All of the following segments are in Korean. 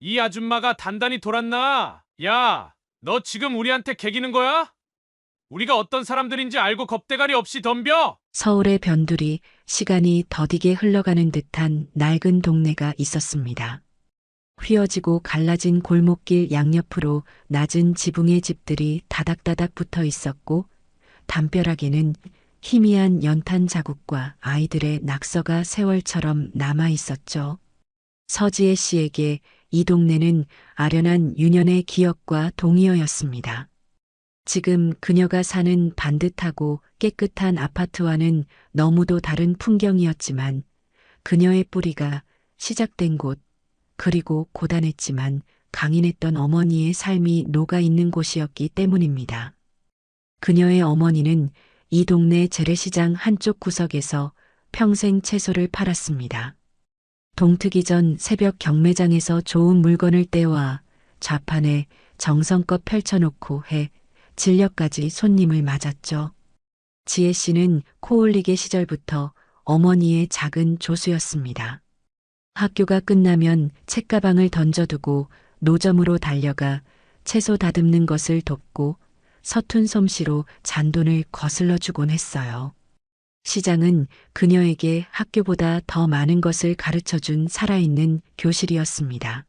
이 아줌마가 단단히 돌았나? 야, 너 지금 우리한테 개기는 거야? 우리가 어떤 사람들인지 알고 겁대가리 없이 덤벼? 서울의 변두리 시간이 더디게 흘러가는 듯한 낡은 동네가 있었습니다. 휘어지고 갈라진 골목길 양옆으로 낮은 지붕의 집들이 다닥다닥 붙어 있었고 담벼락에는 희미한 연탄 자국과 아이들의 낙서가 세월처럼 남아 있었죠. 서지혜 씨에게 이 동네는 아련한 유년의 기억과 동의어였습니다. 지금 그녀가 사는 반듯하고 깨끗한 아파트와는 너무도 다른 풍경이었지만 그녀의 뿌리가 시작된 곳, 그리고 고단했지만 강인했던 어머니의 삶이 녹아 있는 곳이었기 때문입니다. 그녀의 어머니는 이 동네 재래시장 한쪽 구석에서 평생 채소를 팔았습니다. 동트기 전 새벽 경매장에서 좋은 물건을 떼와 좌판에 정성껏 펼쳐놓고 해 진력까지 손님을 맞았죠. 지혜 씨는 코올리게 시절부터 어머니의 작은 조수였습니다. 학교가 끝나면 책가방을 던져두고 노점으로 달려가 채소 다듬는 것을 돕고 서툰 솜씨로 잔돈을 거슬러 주곤 했어요. 시장은 그녀에게 학교보다 더 많은 것을 가르쳐 준 살아있는 교실이었습니다.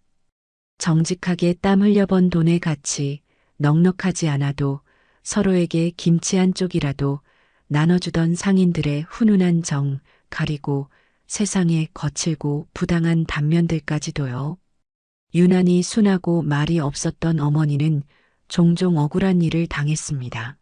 정직하게 땀 흘려번 돈의 가치, 넉넉하지 않아도 서로에게 김치 한 쪽이라도 나눠주던 상인들의 훈훈한 정, 가리고 세상의 거칠고 부당한 단면들까지도요. 유난히 순하고 말이 없었던 어머니는 종종 억울한 일을 당했습니다.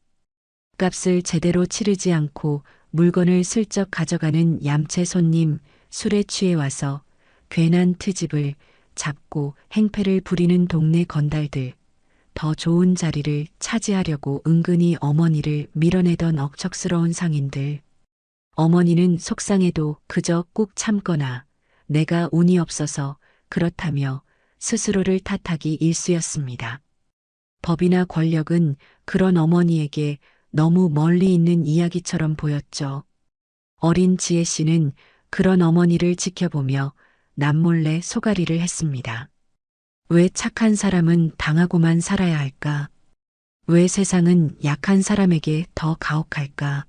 값을 제대로 치르지 않고 물건을 슬쩍 가져가는 얌체 손님, 술에 취해 와서 괜한 트집을 잡고 행패를 부리는 동네 건달들, 더 좋은 자리를 차지하려고 은근히 어머니를 밀어내던 억척스러운 상인들. 어머니는 속상해도 그저 꾹 참거나 내가 운이 없어서 그렇다며 스스로를 탓하기 일쑤였습니다. 법이나 권력은 그런 어머니에게 너무 멀리 있는 이야기처럼 보였죠. 어린 지혜 씨는 그런 어머니를 지켜보며 남몰래 소가리를 했습니다. 왜 착한 사람은 당하고만 살아야 할까? 왜 세상은 약한 사람에게 더 가혹할까?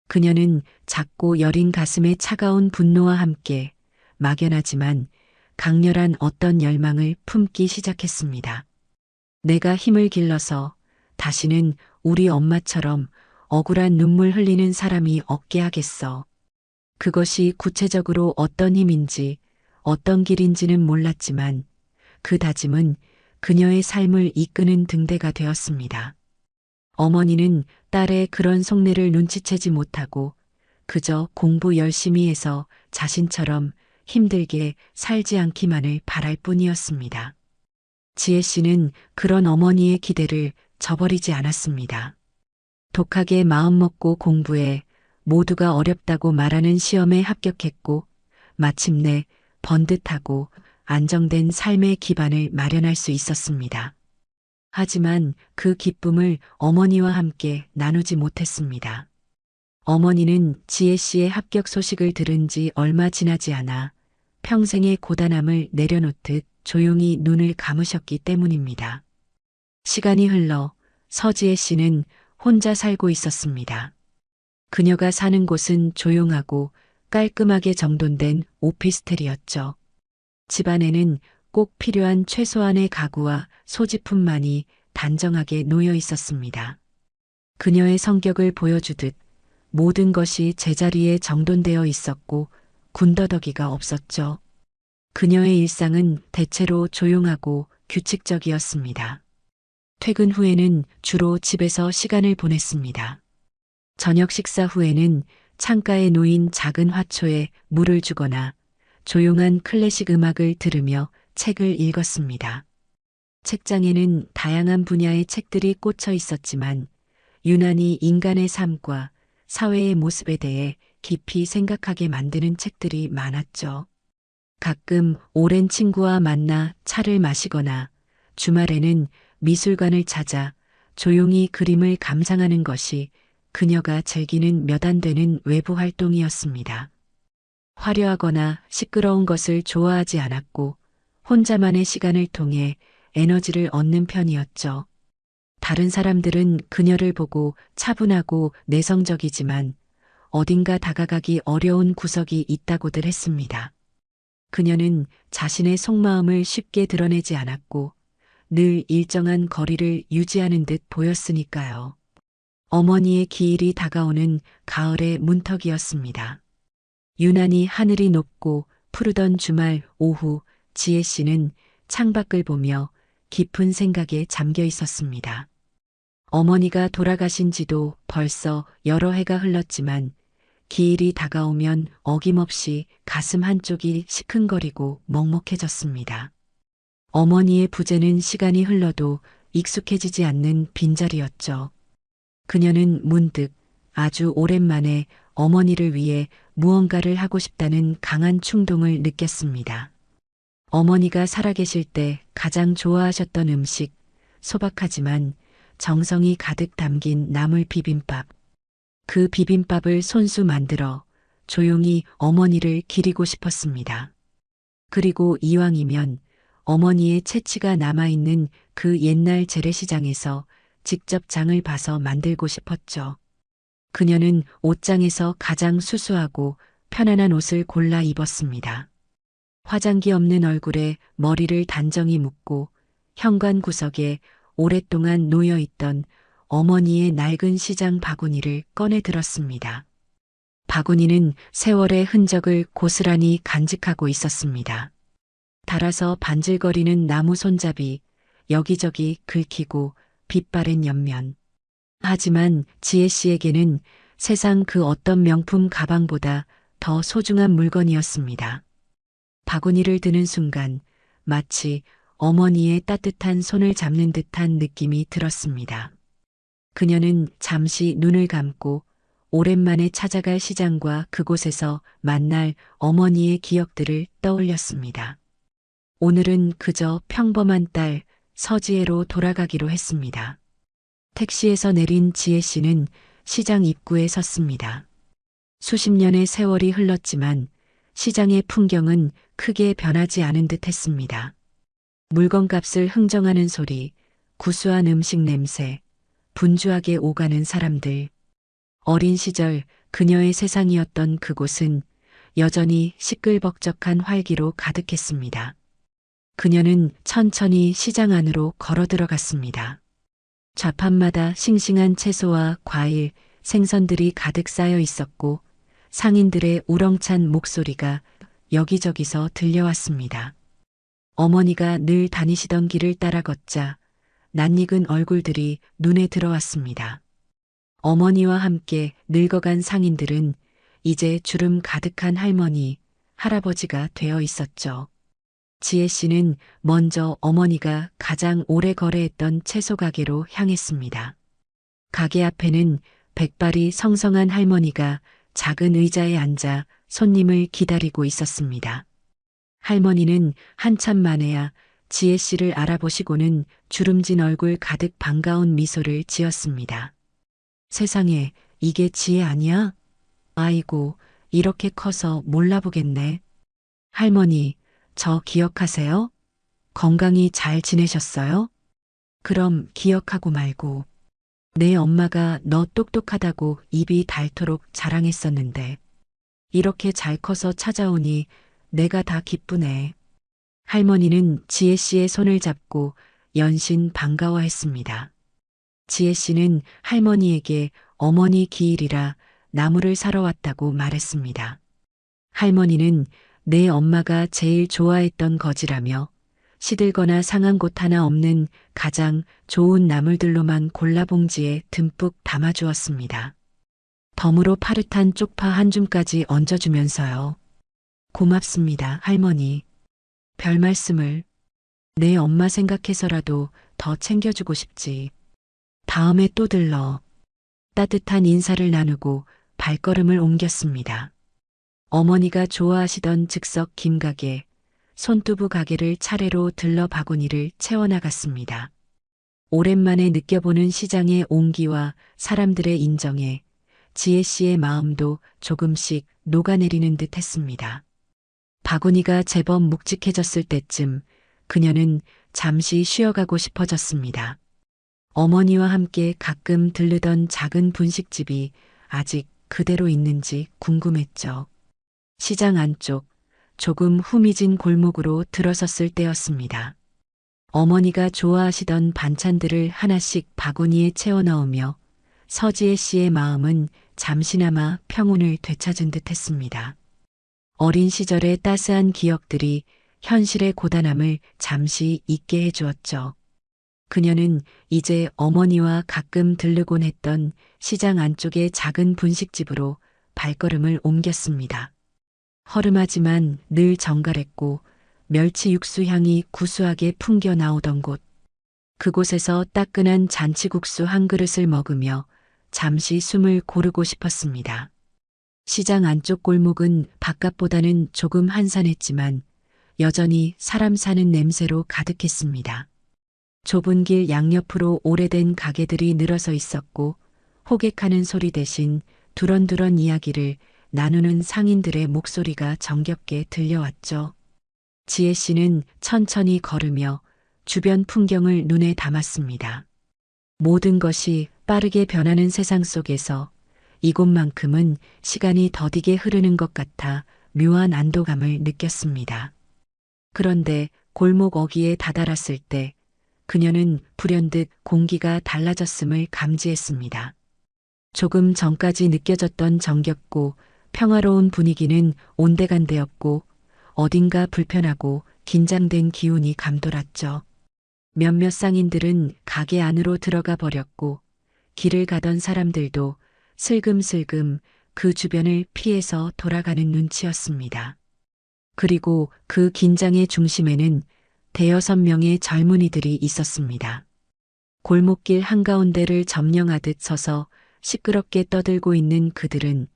그녀는 작고 여린 가슴에 차가운 분노와 함께 막연하지만 강렬한 어떤 열망을 품기 시작했습니다. 내가 힘을 길러서 다시는 우리 엄마처럼 억울한 눈물 흘리는 사람이 없게 하겠어. 그것이 구체적으로 어떤 힘인지 어떤 길인지는 몰랐지만 그 다짐은 그녀의 삶을 이끄는 등대가 되었습니다. 어머니는 딸의 그런 속내를 눈치채지 못하고 그저 공부 열심히 해서 자신처럼 힘들게 살지 않기만을 바랄 뿐이었습니다. 지혜 씨는 그런 어머니의 기대를 저버리지 않았습니다. 독하게 마음먹고 공부해 모두가 어렵다고 말하는 시험에 합격했고 마침내 번듯하고 안정된 삶의 기반을 마련할 수 있었습니다. 하지만 그 기쁨을 어머니와 함께 나누지 못했습니다. 어머니는 지혜 씨의 합격 소식을 들은 지 얼마 지나지 않아 평생의 고단함을 내려놓듯 조용히 눈을 감으셨기 때문입니다. 시간이 흘러 서지혜 씨는 혼자 살고 있었습니다. 그녀가 사는 곳은 조용하고 깔끔하게 정돈된 오피스텔이었죠. 집안에는 꼭 필요한 최소한의 가구와 소지품만이 단정하게 놓여 있었습니다. 그녀의 성격을 보여주듯 모든 것이 제자리에 정돈되어 있었고 군더더기가 없었죠. 그녀의 일상은 대체로 조용하고 규칙적이었습니다. 퇴근 후에는 주로 집에서 시간을 보냈습니다. 저녁 식사 후에는 창가에 놓인 작은 화초에 물을 주거나 조용한 클래식 음악을 들으며 책을 읽었습니다. 책장에는 다양한 분야의 책들이 꽂혀 있었지만 유난히 인간의 삶과 사회의 모습에 대해 깊이 생각하게 만드는 책들이 많았죠. 가끔 오랜 친구와 만나 차를 마시거나 주말에는 미술관을 찾아 조용히 그림을 감상하는 것이 그녀가 즐기는 몇 안 되는 외부 활동이었습니다. 화려하거나 시끄러운 것을 좋아하지 않았고 혼자만의 시간을 통해 에너지를 얻는 편이었죠. 다른 사람들은 그녀를 보고 차분하고 내성적이지만 어딘가 다가가기 어려운 구석이 있다고들 했습니다. 그녀는 자신의 속마음을 쉽게 드러내지 않았고 늘 일정한 거리를 유지하는 듯 보였으니까요. 어머니의 기일이 다가오는 가을의 문턱이었습니다. 유난히 하늘이 높고 푸르던 주말 오후 지혜 씨는 창밖을 보며 깊은 생각에 잠겨 있었습니다. 어머니가 돌아가신 지도 벌써 여러 해가 흘렀지만 기일이 다가오면 어김없이 가슴 한쪽이 시큰거리고 먹먹해졌습니다. 어머니의 부재는 시간이 흘러도 익숙해지지 않는 빈자리였죠. 그녀는 문득 아주 오랜만에 어머니를 위해 무언가를 하고 싶다는 강한 충동을 느꼈습니다. 어머니가 살아계실 때 가장 좋아하셨던 음식, 소박하지만 정성이 가득 담긴 나물 비빔밥. 그 비빔밥을 손수 만들어 조용히 어머니를 기리고 싶었습니다. 그리고 이왕이면 어머니의 채취가 남아있는 그 옛날 재래시장에서 직접 장을 봐서 만들고 싶었죠. 그녀는 옷장에서 가장 수수하고 편안한 옷을 골라 입었습니다. 화장기 없는 얼굴에 머리를 단정히 묶고 현관 구석에 오랫동안 놓여있던 어머니의 낡은 시장 바구니를 꺼내 들었습니다. 바구니는 세월의 흔적을 고스란히 간직하고 있었습니다. 닳아서 반질거리는 나무 손잡이, 여기저기 긁히고 빛바랜 옆면. 하지만 지혜 씨에게는 세상 그 어떤 명품 가방보다 더 소중한 물건이었습니다. 바구니를 드는 순간 마치 어머니의 따뜻한 손을 잡는 듯한 느낌이 들었습니다. 그녀는 잠시 눈을 감고 오랜만에 찾아갈 시장과 그곳에서 만날 어머니의 기억들을 떠올렸습니다. 오늘은 그저 평범한 딸 서지혜로 돌아가기로 했습니다. 택시에서 내린 지혜 씨는 시장 입구에 섰습니다. 수십 년의 세월이 흘렀지만 시장의 풍경은 크게 변하지 않은 듯 했습니다. 물건값을 흥정하는 소리, 구수한 음식 냄새, 분주하게 오가는 사람들. 어린 시절 그녀의 세상이었던 그곳은 여전히 시끌벅적한 활기로 가득했습니다. 그녀는 천천히 시장 안으로 걸어 들어갔습니다. 좌판마다 싱싱한 채소와 과일, 생선들이 가득 쌓여 있었고 상인들의 우렁찬 목소리가 여기저기서 들려왔습니다. 어머니가 늘 다니시던 길을 따라 걷자 낯익은 얼굴들이 눈에 들어왔습니다. 어머니와 함께 늙어간 상인들은 이제 주름 가득한 할머니, 할아버지가 되어 있었죠. 지혜 씨는 먼저 어머니가 가장 오래 거래했던 채소 가게로 향했습니다. 가게 앞에는 백발이 성성한 할머니가 작은 의자에 앉아 손님을 기다리고 있었습니다. 할머니는 한참 만에야 지혜 씨를 알아보시고는 주름진 얼굴 가득 반가운 미소를 지었습니다. 세상에, 이게 지혜 아니야? 아이고, 이렇게 커서 몰라보겠네. 할머니, 저 기억하세요? 건강히 잘 지내셨어요? 그럼 기억하고 말고. 내 엄마가 너 똑똑하다고 입이 닳도록 자랑했었는데 이렇게 잘 커서 찾아오니 내가 다 기쁘네. 할머니는 지혜 씨의 손을 잡고 연신 반가워했습니다. 지혜 씨는 할머니에게 어머니 기일이라 나무를 사러 왔다고 말했습니다. 할머니는 내 엄마가 제일 좋아했던 거지라며 시들거나 상한 곳 하나 없는 가장 좋은 나물들로만 골라 봉지에 듬뿍 담아주었습니다. 덤으로 파릇한 쪽파 한 줌까지 얹어주면서요. 고맙습니다, 할머니. 별 말씀을. 내 엄마 생각해서라도 더 챙겨주고 싶지. 다음에 또 들러. 따뜻한 인사를 나누고 발걸음을 옮겼습니다. 어머니가 좋아하시던 즉석 김가게, 손두부 가게를 차례로 들러 바구니를 채워나갔습니다. 오랜만에 느껴보는 시장의 온기와 사람들의 인정에 지혜 씨의 마음도 조금씩 녹아내리는 듯 했습니다. 바구니가 제법 묵직해졌을 때쯤 그녀는 잠시 쉬어가고 싶어졌습니다. 어머니와 함께 가끔 들르던 작은 분식집이 아직 그대로 있는지 궁금했죠. 시장 안쪽 조금 후미진 골목으로 들어섰을 때였습니다. 어머니가 좋아하시던 반찬들을 하나씩 바구니에 채워 넣으며 서지혜 씨의 마음은 잠시나마 평온을 되찾은 듯 했습니다. 어린 시절의 따스한 기억들이 현실의 고단함을 잠시 잊게 해주었죠. 그녀는 이제 어머니와 가끔 들르곤 했던 시장 안쪽의 작은 분식집으로 발걸음을 옮겼습니다. 허름하지만 늘 정갈했고 멸치 육수 향이 구수하게 풍겨 나오던 곳. 그곳에서 따끈한 잔치국수 한 그릇을 먹으며 잠시 숨을 고르고 싶었습니다. 시장 안쪽 골목은 바깥보다는 조금 한산했지만 여전히 사람 사는 냄새로 가득했습니다. 좁은 길 양옆으로 오래된 가게들이 늘어서 있었고 호객하는 소리 대신 두런두런 이야기를 나누는 상인들의 목소리가 정겹게 들려왔죠. 지혜 씨는 천천히 걸으며 주변 풍경을 눈에 담았습니다. 모든 것이 빠르게 변하는 세상 속에서 이곳만큼은 시간이 더디게 흐르는 것 같아 묘한 안도감을 느꼈습니다. 그런데 골목 어귀에 다다랐을 때 그녀는 불현듯 공기가 달라졌음을 감지했습니다. 조금 전까지 느껴졌던 정겹고 평화로운 분위기는 온데간데였고 어딘가 불편하고 긴장된 기운이 감돌았죠. 몇몇 상인들은 가게 안으로 들어가 버렸고 길을 가던 사람들도 슬금슬금 그 주변을 피해서 돌아가는 눈치였습니다. 그리고 그 긴장의 중심에는 대여섯 명의 젊은이들이 있었습니다. 골목길 한가운데를 점령하듯 서서 시끄럽게 떠들고 있는 그들은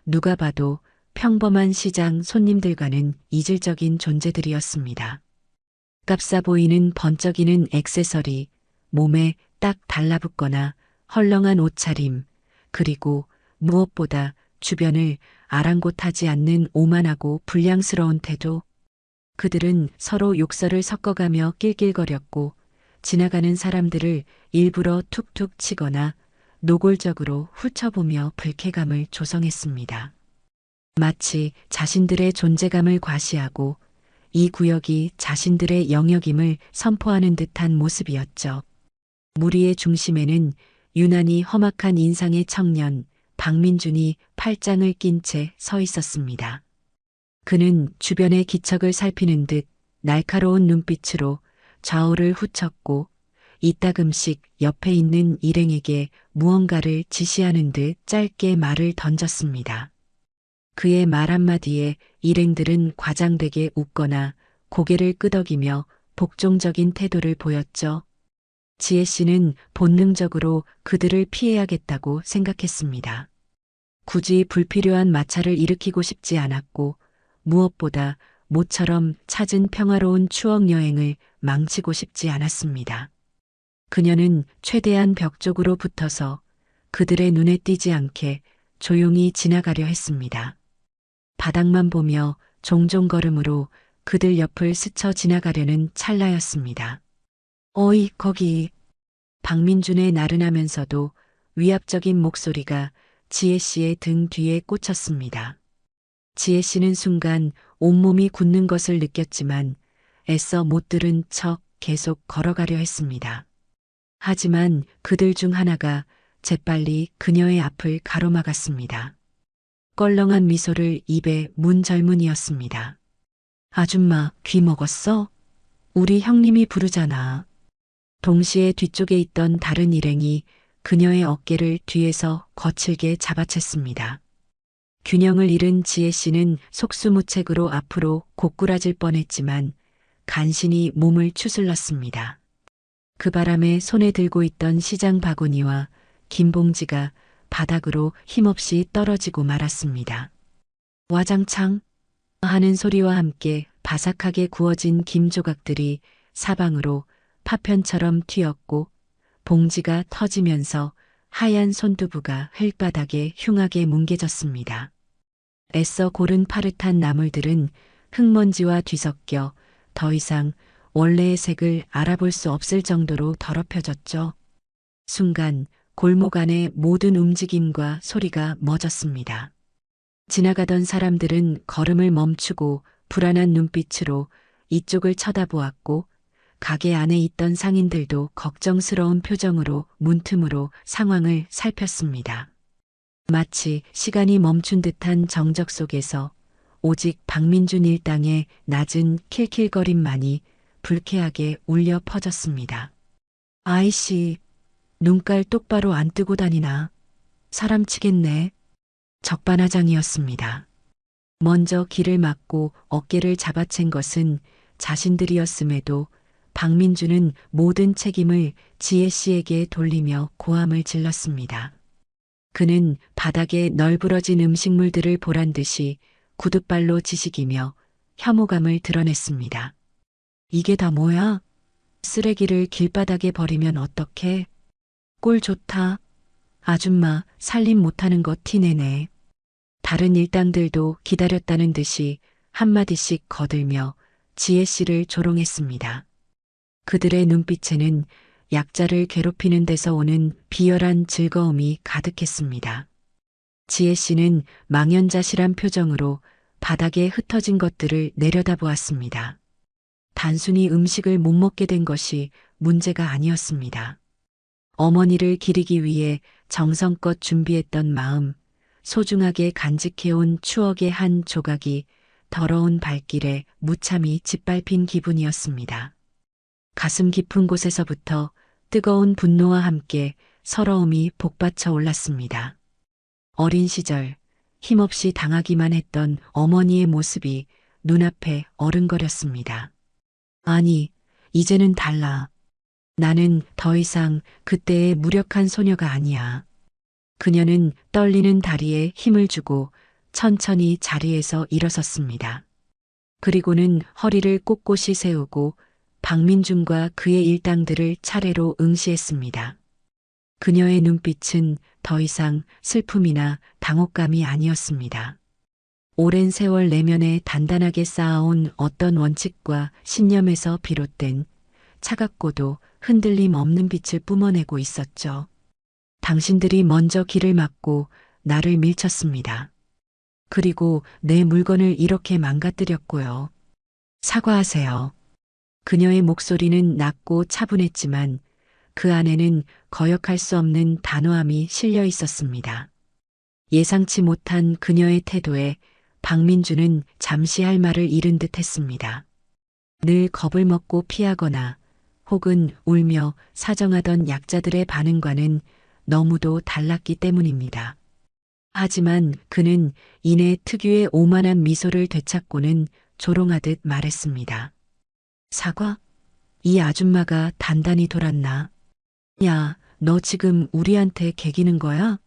누가 봐도 평범한 시장 손님들과는 이질적인 존재들이었습니다. 값싸 보이는 번쩍이는 액세서리, 몸에 딱 달라붙거나 헐렁한 옷차림, 그리고 무엇보다 주변을 아랑곳하지 않는 오만하고 불량스러운 태도. 그들은 서로 욕설을 섞어가며 낄낄거렸고 지나가는 사람들을 일부러 툭툭 치거나 노골적으로 훑어보며 불쾌감을 조성했습니다. 마치 자신들의 존재감을 과시하고 이 구역이 자신들의 영역임을 선포하는 듯한 모습이었죠. 무리의 중심에는 유난히 험악한 인상의 청년 박민준이 팔짱을 낀 채 서 있었습니다. 그는 주변의 기척을 살피는 듯 날카로운 눈빛으로 좌우를 훑었고 이따금씩 옆에 있는 일행에게 무언가를 지시하는 듯 짧게 말을 던졌습니다. 그의 말 한마디에 일행들은 과장되게 웃거나 고개를 끄덕이며 복종적인 태도를 보였죠. 지혜 씨는 본능적으로 그들을 피해야겠다고 생각했습니다. 굳이 불필요한 마찰을 일으키고 싶지 않았고 무엇보다 모처럼 찾은 평화로운 추억 여행을 망치고 싶지 않았습니다. 그녀는 최대한 벽 쪽으로 붙어서 그들의 눈에 띄지 않게 조용히 지나가려 했습니다. 바닥만 보며 종종 걸음으로 그들 옆을 스쳐 지나가려는 찰나였습니다. 어이, 거기. 박민준의 나른하면서도 위압적인 목소리가 지혜 씨의 등 뒤에 꽂혔습니다. 지혜 씨는 순간 온몸이 굳는 것을 느꼈지만 애써 못 들은 척 계속 걸어가려 했습니다. 하지만 그들 중 하나가 재빨리 그녀의 앞을 가로막았습니다. 껄렁한 미소를 입에 문 젊은이였습니다. 아줌마, 귀 먹었어? 우리 형님이 부르잖아. 동시에 뒤쪽에 있던 다른 일행이 그녀의 어깨를 뒤에서 거칠게 잡아챘습니다. 균형을 잃은 지혜 씨는 속수무책으로 앞으로 고꾸라질 뻔했지만 간신히 몸을 추슬렀습니다. 그 바람에 손에 들고 있던 시장 바구니와 긴 봉지가 바닥으로 힘없이 떨어지고 말았습니다. 와장창 하는 소리와 함께 바삭하게 구워진 김 조각들이 사방으로 파편처럼 튀었고 봉지가 터지면서 하얀 손두부가 흙바닥에 흉하게 뭉개졌습니다. 애써 고른 파릇한 나물들은 흙먼지와 뒤섞여 더 이상 원래의 색을 알아볼 수 없을 정도로 더럽혀졌죠. 순간 골목 안의 모든 움직임과 소리가 멎었습니다. 지나가던 사람들은 걸음을 멈추고 불안한 눈빛으로 이쪽을 쳐다보았고 가게 안에 있던 상인들도 걱정스러운 표정으로 문틈으로 상황을 살폈습니다. 마치 시간이 멈춘 듯한 정적 속에서 오직 박민준 일당의 낮은 킬킬거림만이 불쾌하게 울려 퍼졌습니다. 아이씨, 눈깔 똑바로 안 뜨고 다니나. 사람 치겠네. 적반하장이었습니다. 먼저 길을 막고 어깨를 잡아챈 것은 자신들이었음에도 박민주는 모든 책임을 지혜 씨에게 돌리며 고함을 질렀습니다. 그는 바닥에 널브러진 음식물들을 보란 듯이 구둣발로 지식이며 혐오감을 드러냈습니다. 이게 다 뭐야? 쓰레기를 길바닥에 버리면 어떡해? 꼴 좋다. 아줌마 살림 못하는 거 티내네. 다른 일당들도 기다렸다는 듯이 한마디씩 거들며 지혜 씨를 조롱했습니다. 그들의 눈빛에는 약자를 괴롭히는 데서 오는 비열한 즐거움이 가득했습니다. 지혜 씨는 망연자실한 표정으로 바닥에 흩어진 것들을 내려다보았습니다. 단순히 음식을 못 먹게 된 것이 문제가 아니었습니다. 어머니를 기리기 위해 정성껏 준비했던 마음, 소중하게 간직해온 추억의 한 조각이 더러운 발길에 무참히 짓밟힌 기분이었습니다. 가슴 깊은 곳에서부터 뜨거운 분노와 함께 서러움이 복받쳐 올랐습니다. 어린 시절 힘없이 당하기만 했던 어머니의 모습이 눈앞에 어른거렸습니다. 아니, 이제는 달라. 나는 더 이상 그때의 무력한 소녀가 아니야. 그녀는 떨리는 다리에 힘을 주고 천천히 자리에서 일어섰습니다. 그리고는 허리를 꼿꼿이 세우고 박민준과 그의 일당들을 차례로 응시했습니다. 그녀의 눈빛은 더 이상 슬픔이나 당혹감이 아니었습니다. 오랜 세월 내면에 단단하게 쌓아온 어떤 원칙과 신념에서 비롯된 차갑고도 흔들림 없는 빛을 뿜어내고 있었죠. 당신들이 먼저 길을 막고 나를 밀쳤습니다. 그리고 내 물건을 이렇게 망가뜨렸고요. 사과하세요. 그녀의 목소리는 낮고 차분했지만 그 안에는 거역할 수 없는 단호함이 실려 있었습니다. 예상치 못한 그녀의 태도에 박민주는 잠시 할 말을 잃은 듯 했습니다. 늘 겁을 먹고 피하거나 혹은 울며 사정하던 약자들의 반응과는 너무도 달랐기 때문입니다. 하지만 그는 이내 특유의 오만한 미소를 되찾고는 조롱하듯 말했습니다. 사과? 이 아줌마가 단단히 돌았나? 야, 너 지금 우리한테 개기는 거야?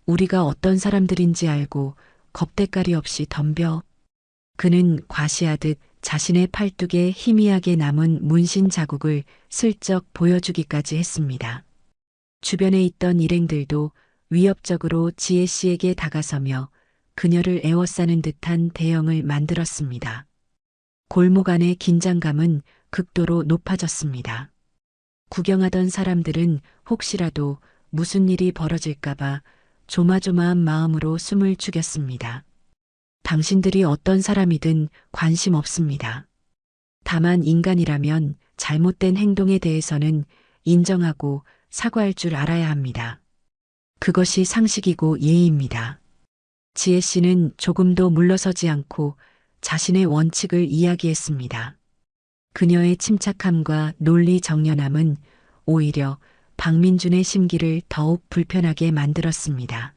우리가 어떤 사람들인지 알고 겁대가리 없이 덤벼. 그는 과시하듯 자신의 팔뚝에 희미하게 남은 문신 자국을 슬쩍 보여주기까지 했습니다. 주변에 있던 일행들도 위협적으로 지혜 씨에게 다가서며 그녀를 애워싸는 듯한 대형을 만들었습니다. 골목 안의 긴장감은 극도로 높아졌습니다. 구경하던 사람들은 혹시라도 무슨 일이 벌어질까봐 조마조마한 마음으로 숨을 죽였습니다. 당신들이 어떤 사람이든 관심 없습니다. 다만 인간이라면 잘못된 행동에 대해서는 인정하고 사과할 줄 알아야 합니다. 그것이 상식이고 예의입니다. 지혜 씨는 조금도 물러서지 않고 자신의 원칙을 이야기했습니다. 그녀의 침착함과 논리 정연함은 오히려 박민준의 심기를 더욱 불편하게 만들었습니다.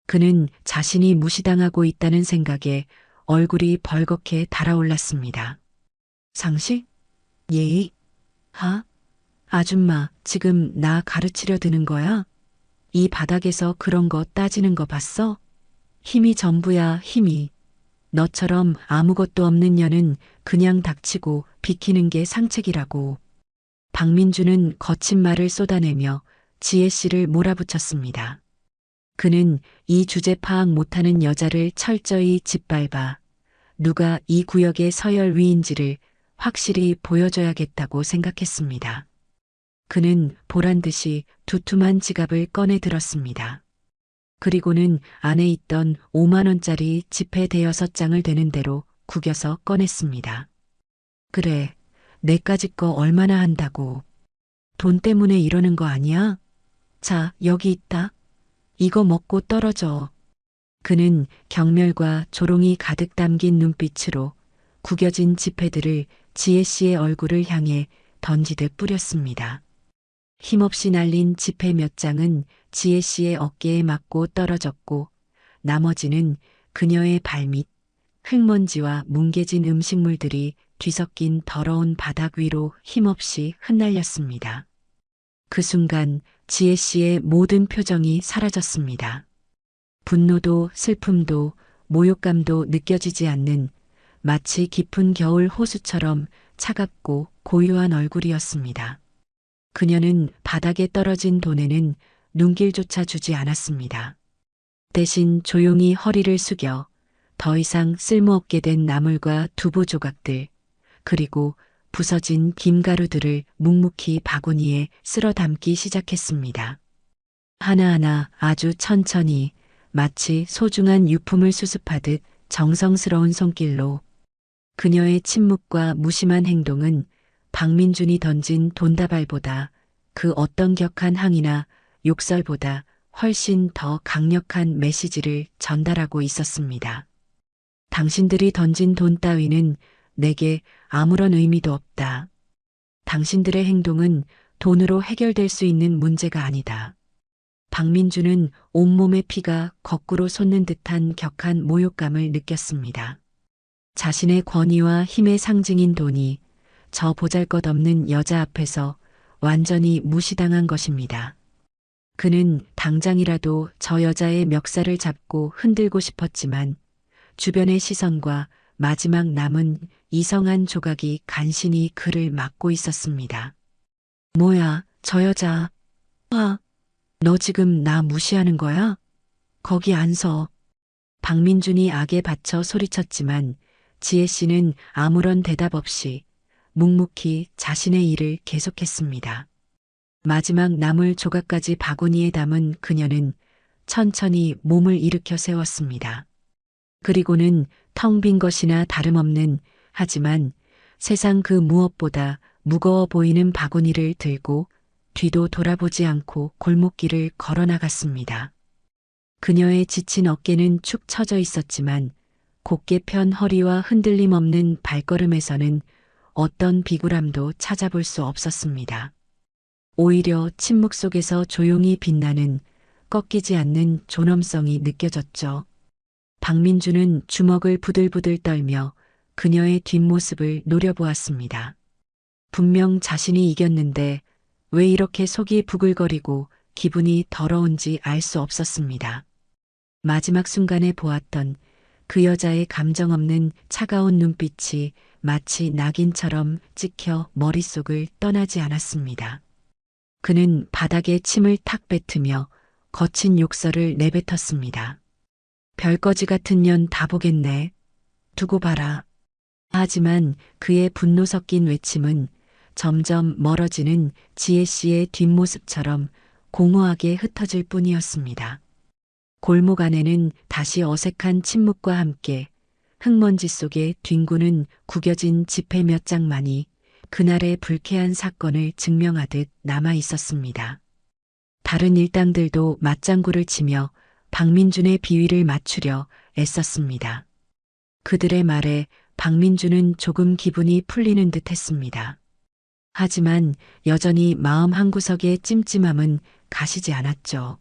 그는 자신이 무시당하고 있다는 생각에 얼굴이 벌겋게 달아올랐습니다. 상식? 예의? 아줌마, 지금 나 가르치려 드는 거야? 이 바닥에서 그런 거 따지는 거 봤어? 힘이 전부야, 힘이. 너처럼 아무것도 없는 년은 그냥 닥치고 비키는 게 상책이라고. 박민주는 거친 말을 쏟아내며 지혜 씨를 몰아붙였습니다. 그는 이 주제 파악 못하는 여자를 철저히 짓밟아 누가 이 구역의 서열 위인지를 확실히 보여줘야겠다고 생각했습니다. 그는 보란 듯이 두툼한 지갑을 꺼내 들었습니다. 그리고는 안에 있던 5만 원짜리 지폐 대여섯 장을 되는 대로 구겨서 꺼냈습니다. 그래, 내까지 거 얼마나 한다고. 돈 때문에 이러는 거 아니야? 자, 여기 있다. 이거 먹고 떨어져. 그는 경멸과 조롱이 가득 담긴 눈빛으로 구겨진 지폐들을 지혜 씨의 얼굴을 향해 던지듯 뿌렸습니다. 힘없이 날린 지폐 몇 장은 지혜 씨의 어깨에 맞고 떨어졌고 나머지는 그녀의 발밑, 흙먼지와 뭉개진 음식물들이 뒤섞인 더러운 바닥 위로 힘없이 흩날렸습니다. 그 순간 지혜 씨의 모든 표정이 사라졌습니다. 분노도 슬픔도 모욕감도 느껴지지 않는 마치 깊은 겨울 호수처럼 차갑고 고요한 얼굴이었습니다. 그녀는 바닥에 떨어진 돈에는 눈길조차 주지 않았습니다. 대신 조용히 허리를 숙여 더 이상 쓸모없게 된 나물과 두부 조각들, 그리고 부서진 김가루들을 묵묵히 바구니에 쓸어 담기 시작했습니다. 하나하나 아주 천천히 마치 소중한 유품을 수습하듯 정성스러운 손길로. 그녀의 침묵과 무심한 행동은 박민준이 던진 돈다발보다 그 어떤 격한 항의나 욕설보다 훨씬 더 강력한 메시지를 전달하고 있었습니다. 당신들이 던진 돈 따위는 내게 아무런 의미도 없다. 당신들의 행동은 돈으로 해결될 수 있는 문제가 아니다. 박민주는 온몸의 피가 거꾸로 솟는 듯한 격한 모욕감을 느꼈습니다. 자신의 권위와 힘의 상징인 돈이 저 보잘것없는 여자 앞에서 완전히 무시당한 것입니다. 그는 당장이라도 저 여자의 멱살을 잡고 흔들고 싶었지만 주변의 시선과 마지막 남은 이성한 조각이 간신히 그를 막고 있었습니다. 뭐야, 저 여자. 아, 너 지금 나 무시하는 거야? 거기 안 서. 박민준이 악에 받쳐 소리쳤지만 지혜 씨는 아무런 대답 없이 묵묵히 자신의 일을 계속했습니다. 마지막 나물 조각까지 바구니에 담은 그녀는 천천히 몸을 일으켜 세웠습니다. 그리고는 텅 빈 것이나 다름없는, 하지만 세상 그 무엇보다 무거워 보이는 바구니를 들고 뒤도 돌아보지 않고 골목길을 걸어 나갔습니다. 그녀의 지친 어깨는 축 처져 있었지만 곧게 편 허리와 흔들림 없는 발걸음에서는 어떤 비굴함도 찾아볼 수 없었습니다. 오히려 침묵 속에서 조용히 빛나는 꺾이지 않는 존엄성이 느껴졌죠. 박민주는 주먹을 부들부들 떨며 그녀의 뒷모습을 노려보았습니다. 분명 자신이 이겼는데 왜 이렇게 속이 부글거리고 기분이 더러운지 알 수 없었습니다. 마지막 순간에 보았던 그 여자의 감정 없는 차가운 눈빛이 마치 낙인처럼 찍혀 머릿속을 떠나지 않았습니다. 그는 바닥에 침을 탁 뱉으며 거친 욕설을 내뱉었습니다. 별거지 같은 년 다 보겠네. 두고 봐라. 하지만 그의 분노 섞인 외침은 점점 멀어지는 지혜 씨의 뒷모습처럼 공허하게 흩어질 뿐이었습니다. 골목 안에는 다시 어색한 침묵과 함께 흙먼지 속에 뒹구는 구겨진 지폐 몇 장만이 그날의 불쾌한 사건을 증명하듯 남아 있었습니다. 다른 일당들도 맞장구를 치며 박민준의 비위를 맞추려 애썼습니다. 그들의 말에 박민준은 조금 기분이 풀리는 듯 했습니다. 하지만 여전히 마음 한구석의 찜찜함은 가시지 않았죠.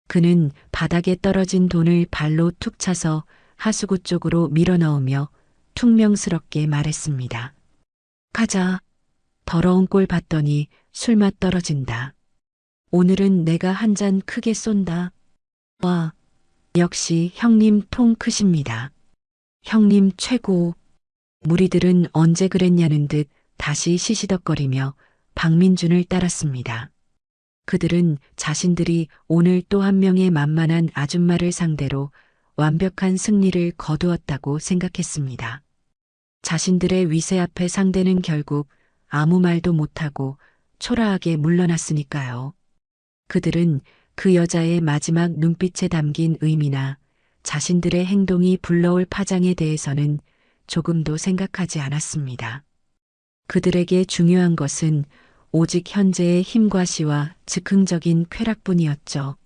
그는 바닥에 떨어진 돈을 발로 툭 차서 하수구 쪽으로 밀어넣으며 퉁명스럽게 말했습니다. 가자. 더러운 꼴 봤더니 술맛 떨어진다. 오늘은 내가 한 잔 크게 쏜다. 와, 역시 형님 통 크십니다. 형님 최고. 무리들은 언제 그랬냐는 듯 다시 시시덕거리며 박민준을 따랐습니다. 그들은 자신들이 오늘 또 한 명의 만만한 아줌마를 상대로 완벽한 승리를 거두었다고 생각했습니다. 자신들의 위세 앞에 상대는 결국 아무 말도 못하고 초라하게 물러났으니까요. 그들은 그 여자의 마지막 눈빛에 담긴 의미나 자신들의 행동이 불러올 파장에 대해서는 조금도 생각하지 않았습니다. 그들에게 중요한 것은 오직 현재의 힘과 시와 즉흥적인 쾌락뿐이었죠.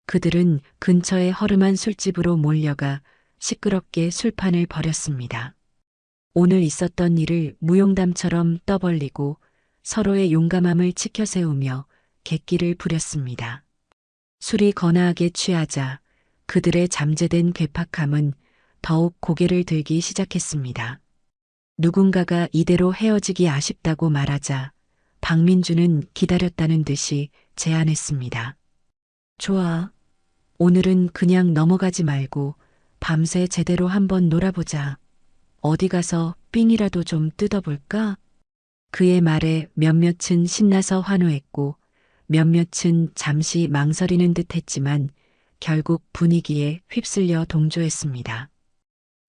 그들은 근처의 허름한 술집으로 몰려가 시끄럽게 술판을 벌였습니다. 오늘 있었던 일을 무용담처럼 떠벌리고 서로의 용감함을 치켜세우며 객기를 부렸습니다. 술이 거나하게 취하자 그들의 잠재된 괴팍함은 더욱 고개를 들기 시작했습니다. 누군가가 이대로 헤어지기 아쉽다고 말하자 박민주는 기다렸다는 듯이 제안했습니다. 좋아. 오늘은 그냥 넘어가지 말고 밤새 제대로 한번 놀아보자. 어디 가서 삥이라도 좀 뜯어볼까? 그의 말에 몇몇은 신나서 환호했고 몇몇은 잠시 망설이는 듯 했지만 결국 분위기에 휩쓸려 동조했습니다.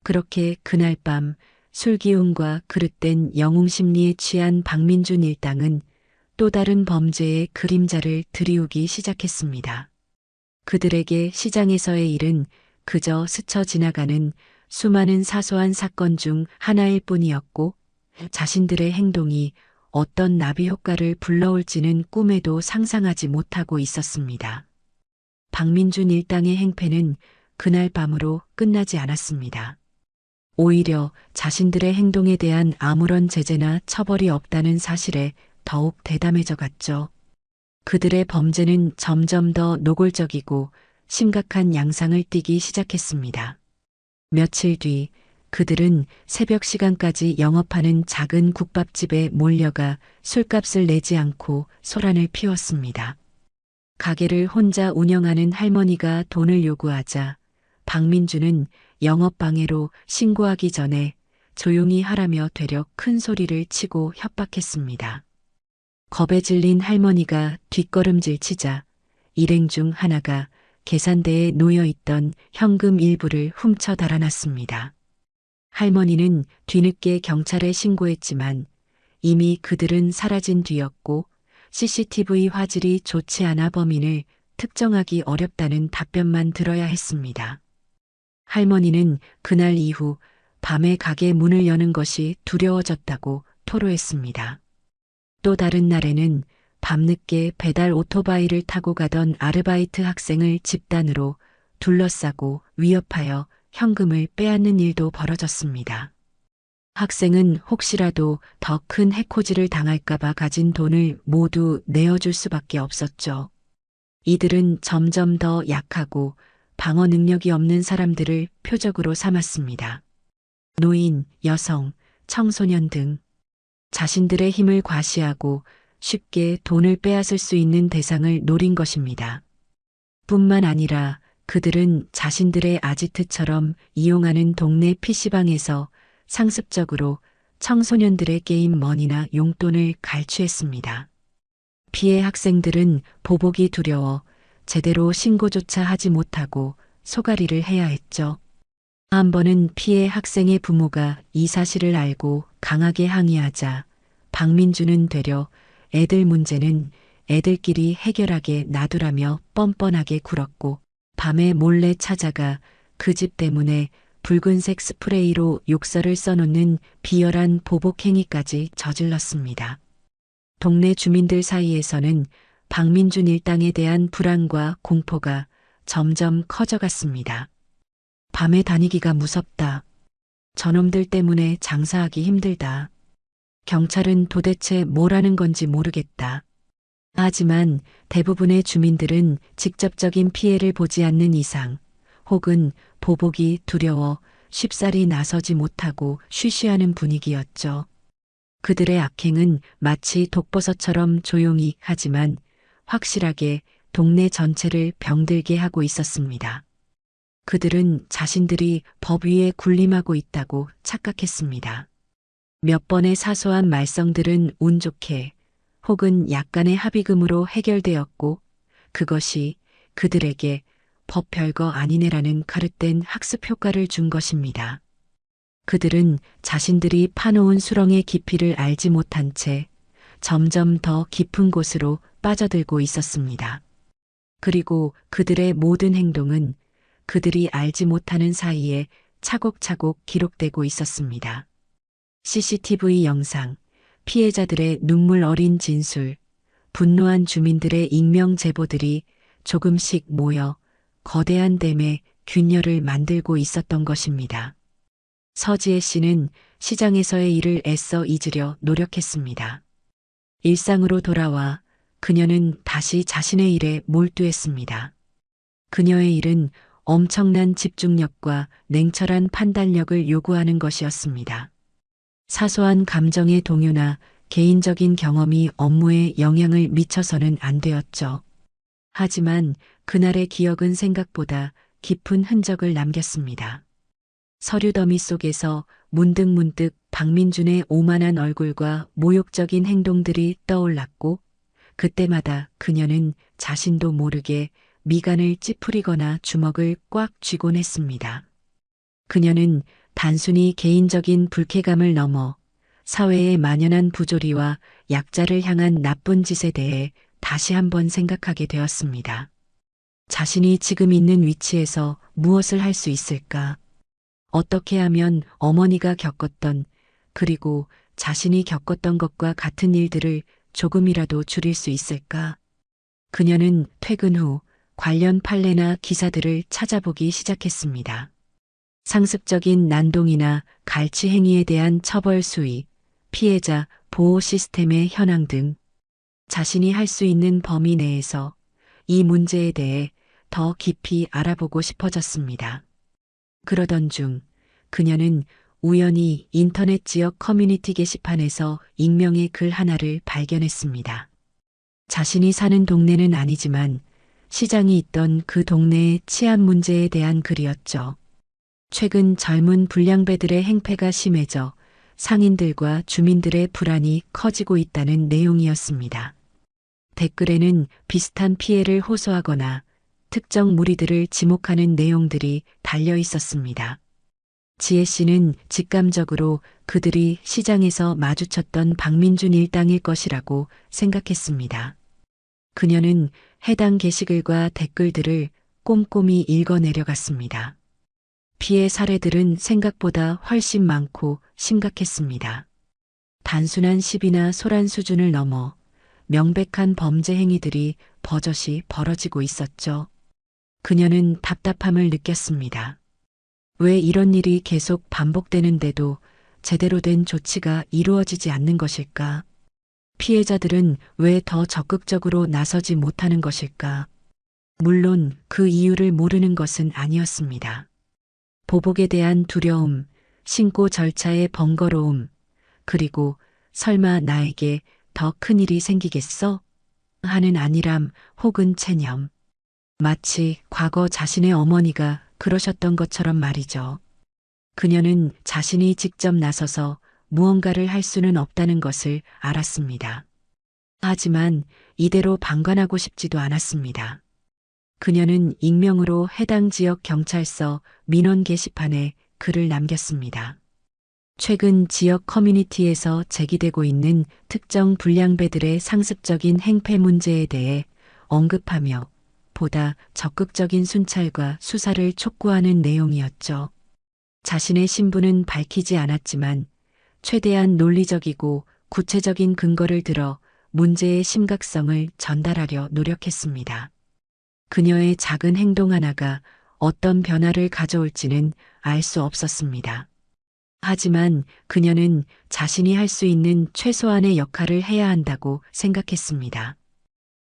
그렇게 그날 밤 술기운과 그릇된 영웅심리에 취한 박민준 일당은 또 다른 범죄의 그림자를 드리우기 시작했습니다. 그들에게 시장에서의 일은 그저 스쳐 지나가는 수많은 사소한 사건 중 하나일 뿐이었고 자신들의 행동이 어떤 나비 효과를 불러올지는 꿈에도 상상하지 못하고 있었습니다. 박민준 일당의 행패는 그날 밤으로 끝나지 않았습니다. 오히려 자신들의 행동에 대한 아무런 제재나 처벌이 없다는 사실에 더욱 대담해져 갔죠. 그들의 범죄는 점점 더 노골적이고 심각한 양상을 띠기 시작했습니다. 며칠 뒤 그들은 새벽 시간까지 영업하는 작은 국밥집에 몰려가 술값을 내지 않고 소란을 피웠습니다. 가게를 혼자 운영하는 할머니가 돈을 요구하자 박민주는 영업방해로 신고하기 전에 조용히 하라며 되려 큰 소리를 치고 협박했습니다. 겁에 질린 할머니가 뒷걸음질 치자 일행 중 하나가 계산대에 놓여있던 현금 일부를 훔쳐 달아났습니다. 할머니는 뒤늦게 경찰에 신고했지만 이미 그들은 사라진 뒤였고 CCTV 화질이 좋지 않아 범인을 특정하기 어렵다는 답변만 들어야 했습니다. 할머니는 그날 이후 밤에 가게 문을 여는 것이 두려워졌다고 토로했습니다. 또 다른 날에는 밤늦게 배달 오토바이를 타고 가던 아르바이트 학생을 집단으로 둘러싸고 위협하여 현금을 빼앗는 일도 벌어졌습니다. 학생은 혹시라도 더 큰 해코지를 당할까봐 가진 돈을 모두 내어줄 수밖에 없었죠. 이들은 점점 더 약하고 방어 능력이 없는 사람들을 표적으로 삼았습니다. 노인, 여성, 청소년 등 자신들의 힘을 과시하고 쉽게 돈을 빼앗을 수 있는 대상을 노린 것입니다. 뿐만 아니라 그들은 자신들의 아지트처럼 이용하는 동네 PC방에서 상습적으로 청소년들의 게임 머니나 용돈을 갈취했습니다. 피해 학생들은 보복이 두려워 제대로 신고조차 하지 못하고 소가리를 해야 했죠. 한 번은 피해 학생의 부모가 이 사실을 알고 강하게 항의하자 박민주는 되려 애들 문제는 애들끼리 해결하게 놔두라며 뻔뻔하게 굴었고 밤에 몰래 찾아가 그 집 때문에 붉은색 스프레이로 욕설을 써놓는 비열한 보복행위까지 저질렀습니다. 동네 주민들 사이에서는 박민준 일당에 대한 불안과 공포가 점점 커져갔습니다. 밤에 다니기가 무섭다. 저놈들 때문에 장사하기 힘들다. 경찰은 도대체 뭘 하는 건지 모르겠다. 하지만 대부분의 주민들은 직접적인 피해를 보지 않는 이상 혹은 보복이 두려워 쉽사리 나서지 못하고 쉬쉬하는 분위기였죠. 그들의 악행은 마치 독버섯처럼 조용히 하지만 확실하게 동네 전체를 병들게 하고 있었습니다. 그들은 자신들이 법 위에 군림하고 있다고 착각했습니다. 몇 번의 사소한 말썽들은 운 좋게 혹은 약간의 합의금으로 해결되었고 그것이 그들에게 법 별거 아니네라는 가릇된 학습 효과를 준 것입니다. 그들은 자신들이 파놓은 수렁의 깊이를 알지 못한 채 점점 더 깊은 곳으로 빠져들고 있었습니다. 그리고 그들의 모든 행동은 그들이 알지 못하는 사이에 차곡차곡 기록되고 있었습니다. CCTV 영상, 피해자들의 눈물 어린 진술, 분노한 주민들의 익명 제보들이 조금씩 모여 거대한 댐의 균열을 만들고 있었던 것입니다. 서지혜 씨는 시장에서의 일을 애써 잊으려 노력했습니다. 일상으로 돌아와 그녀는 다시 자신의 일에 몰두했습니다. 그녀의 일은 엄청난 집중력과 냉철한 판단력을 요구하는 것이었습니다. 사소한 감정의 동요나 개인적인 경험이 업무에 영향을 미쳐서는 안 되었죠. 하지만 그날의 기억은 생각보다 깊은 흔적을 남겼습니다. 서류 더미 속에서 문득문득 박민준의 오만한 얼굴과 모욕적인 행동들이 떠올랐고, 그때마다 그녀는 자신도 모르게 미간을 찌푸리거나 주먹을 꽉 쥐곤 했습니다. 그녀는 단순히 개인적인 불쾌감을 넘어 사회의 만연한 부조리와 약자를 향한 나쁜 짓에 대해 다시 한번 생각하게 되었습니다. 자신이 지금 있는 위치에서 무엇을 할 수 있을까? 어떻게 하면 어머니가 겪었던, 그리고 자신이 겪었던 것과 같은 일들을 조금이라도 줄일 수 있을까? 그녀는 퇴근 후 관련 판례나 기사들을 찾아보기 시작했습니다. 상습적인 난동이나 갈취 행위에 대한 처벌 수위, 피해자 보호 시스템의 현황 등 자신이 할 수 있는 범위 내에서 이 문제에 대해 더 깊이 알아보고 싶어졌습니다. 그러던 중 그녀는 우연히 인터넷 지역 커뮤니티 게시판에서 익명의 글 하나를 발견했습니다. 자신이 사는 동네는 아니지만 시장이 있던 그 동네의 치안 문제에 대한 글이었죠. 최근 젊은 불량배들의 행패가 심해져 상인들과 주민들의 불안이 커지고 있다는 내용이었습니다. 댓글에는 비슷한 피해를 호소하거나 특정 무리들을 지목하는 내용들이 달려 있었습니다. 지혜 씨는 직감적으로 그들이 시장에서 마주쳤던 박민준 일당일 것이라고 생각했습니다. 그녀는 해당 게시글과 댓글들을 꼼꼼히 읽어 내려갔습니다. 피해 사례들은 생각보다 훨씬 많고 심각했습니다. 단순한 시비나 소란 수준을 넘어 명백한 범죄 행위들이 버젓이 벌어지고 있었죠. 그녀는 답답함을 느꼈습니다. 왜 이런 일이 계속 반복되는데도 제대로 된 조치가 이루어지지 않는 것일까? 피해자들은 왜 더 적극적으로 나서지 못하는 것일까? 물론 그 이유를 모르는 것은 아니었습니다. 보복에 대한 두려움, 신고 절차의 번거로움, 그리고 설마 나에게 더 큰 일이 생기겠어? 하는 안일함 혹은 체념. 마치 과거 자신의 어머니가 그러셨던 것처럼 말이죠. 그녀는 자신이 직접 나서서 무언가를 할 수는 없다는 것을 알았습니다. 하지만 이대로 방관하고 싶지도 않았습니다. 그녀는 익명으로 해당 지역 경찰서 민원 게시판에 글을 남겼습니다. 최근 지역 커뮤니티에서 제기되고 있는 특정 불량배들의 상습적인 행패 문제에 대해 언급하며 보다 적극적인 순찰과 수사를 촉구하는 내용이었죠. 자신의 신분은 밝히지 않았지만 최대한 논리적이고 구체적인 근거를 들어 문제의 심각성을 전달하려 노력했습니다. 그녀의 작은 행동 하나가 어떤 변화를 가져올지는 알 수 없었습니다. 하지만 그녀는 자신이 할 수 있는 최소한의 역할을 해야 한다고 생각했습니다.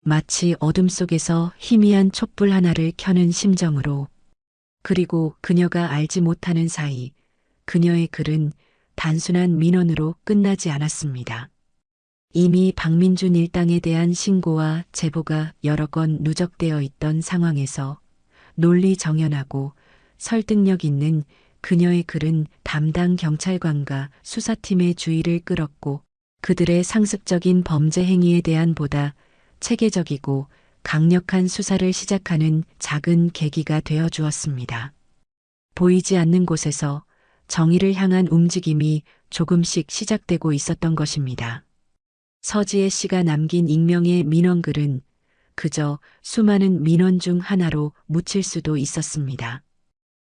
마치 어둠 속에서 희미한 촛불 하나를 켜는 심정으로. 그리고 그녀가 알지 못하는 사이 그녀의 글은 단순한 민원으로 끝나지 않았습니다. 이미 박민준 일당에 대한 신고와 제보가 여러 건 누적되어 있던 상황에서 논리 정연하고 설득력 있는 그녀의 글은 담당 경찰관과 수사팀의 주의를 끌었고 그들의 상습적인 범죄 행위에 대한 보다 체계적이고 강력한 수사를 시작하는 작은 계기가 되어 주었습니다. 보이지 않는 곳에서 정의를 향한 움직임이 조금씩 시작되고 있었던 것입니다. 서지혜 씨가 남긴 익명의 민원글은 그저 수많은 민원 중 하나로 묻힐 수도 있었습니다.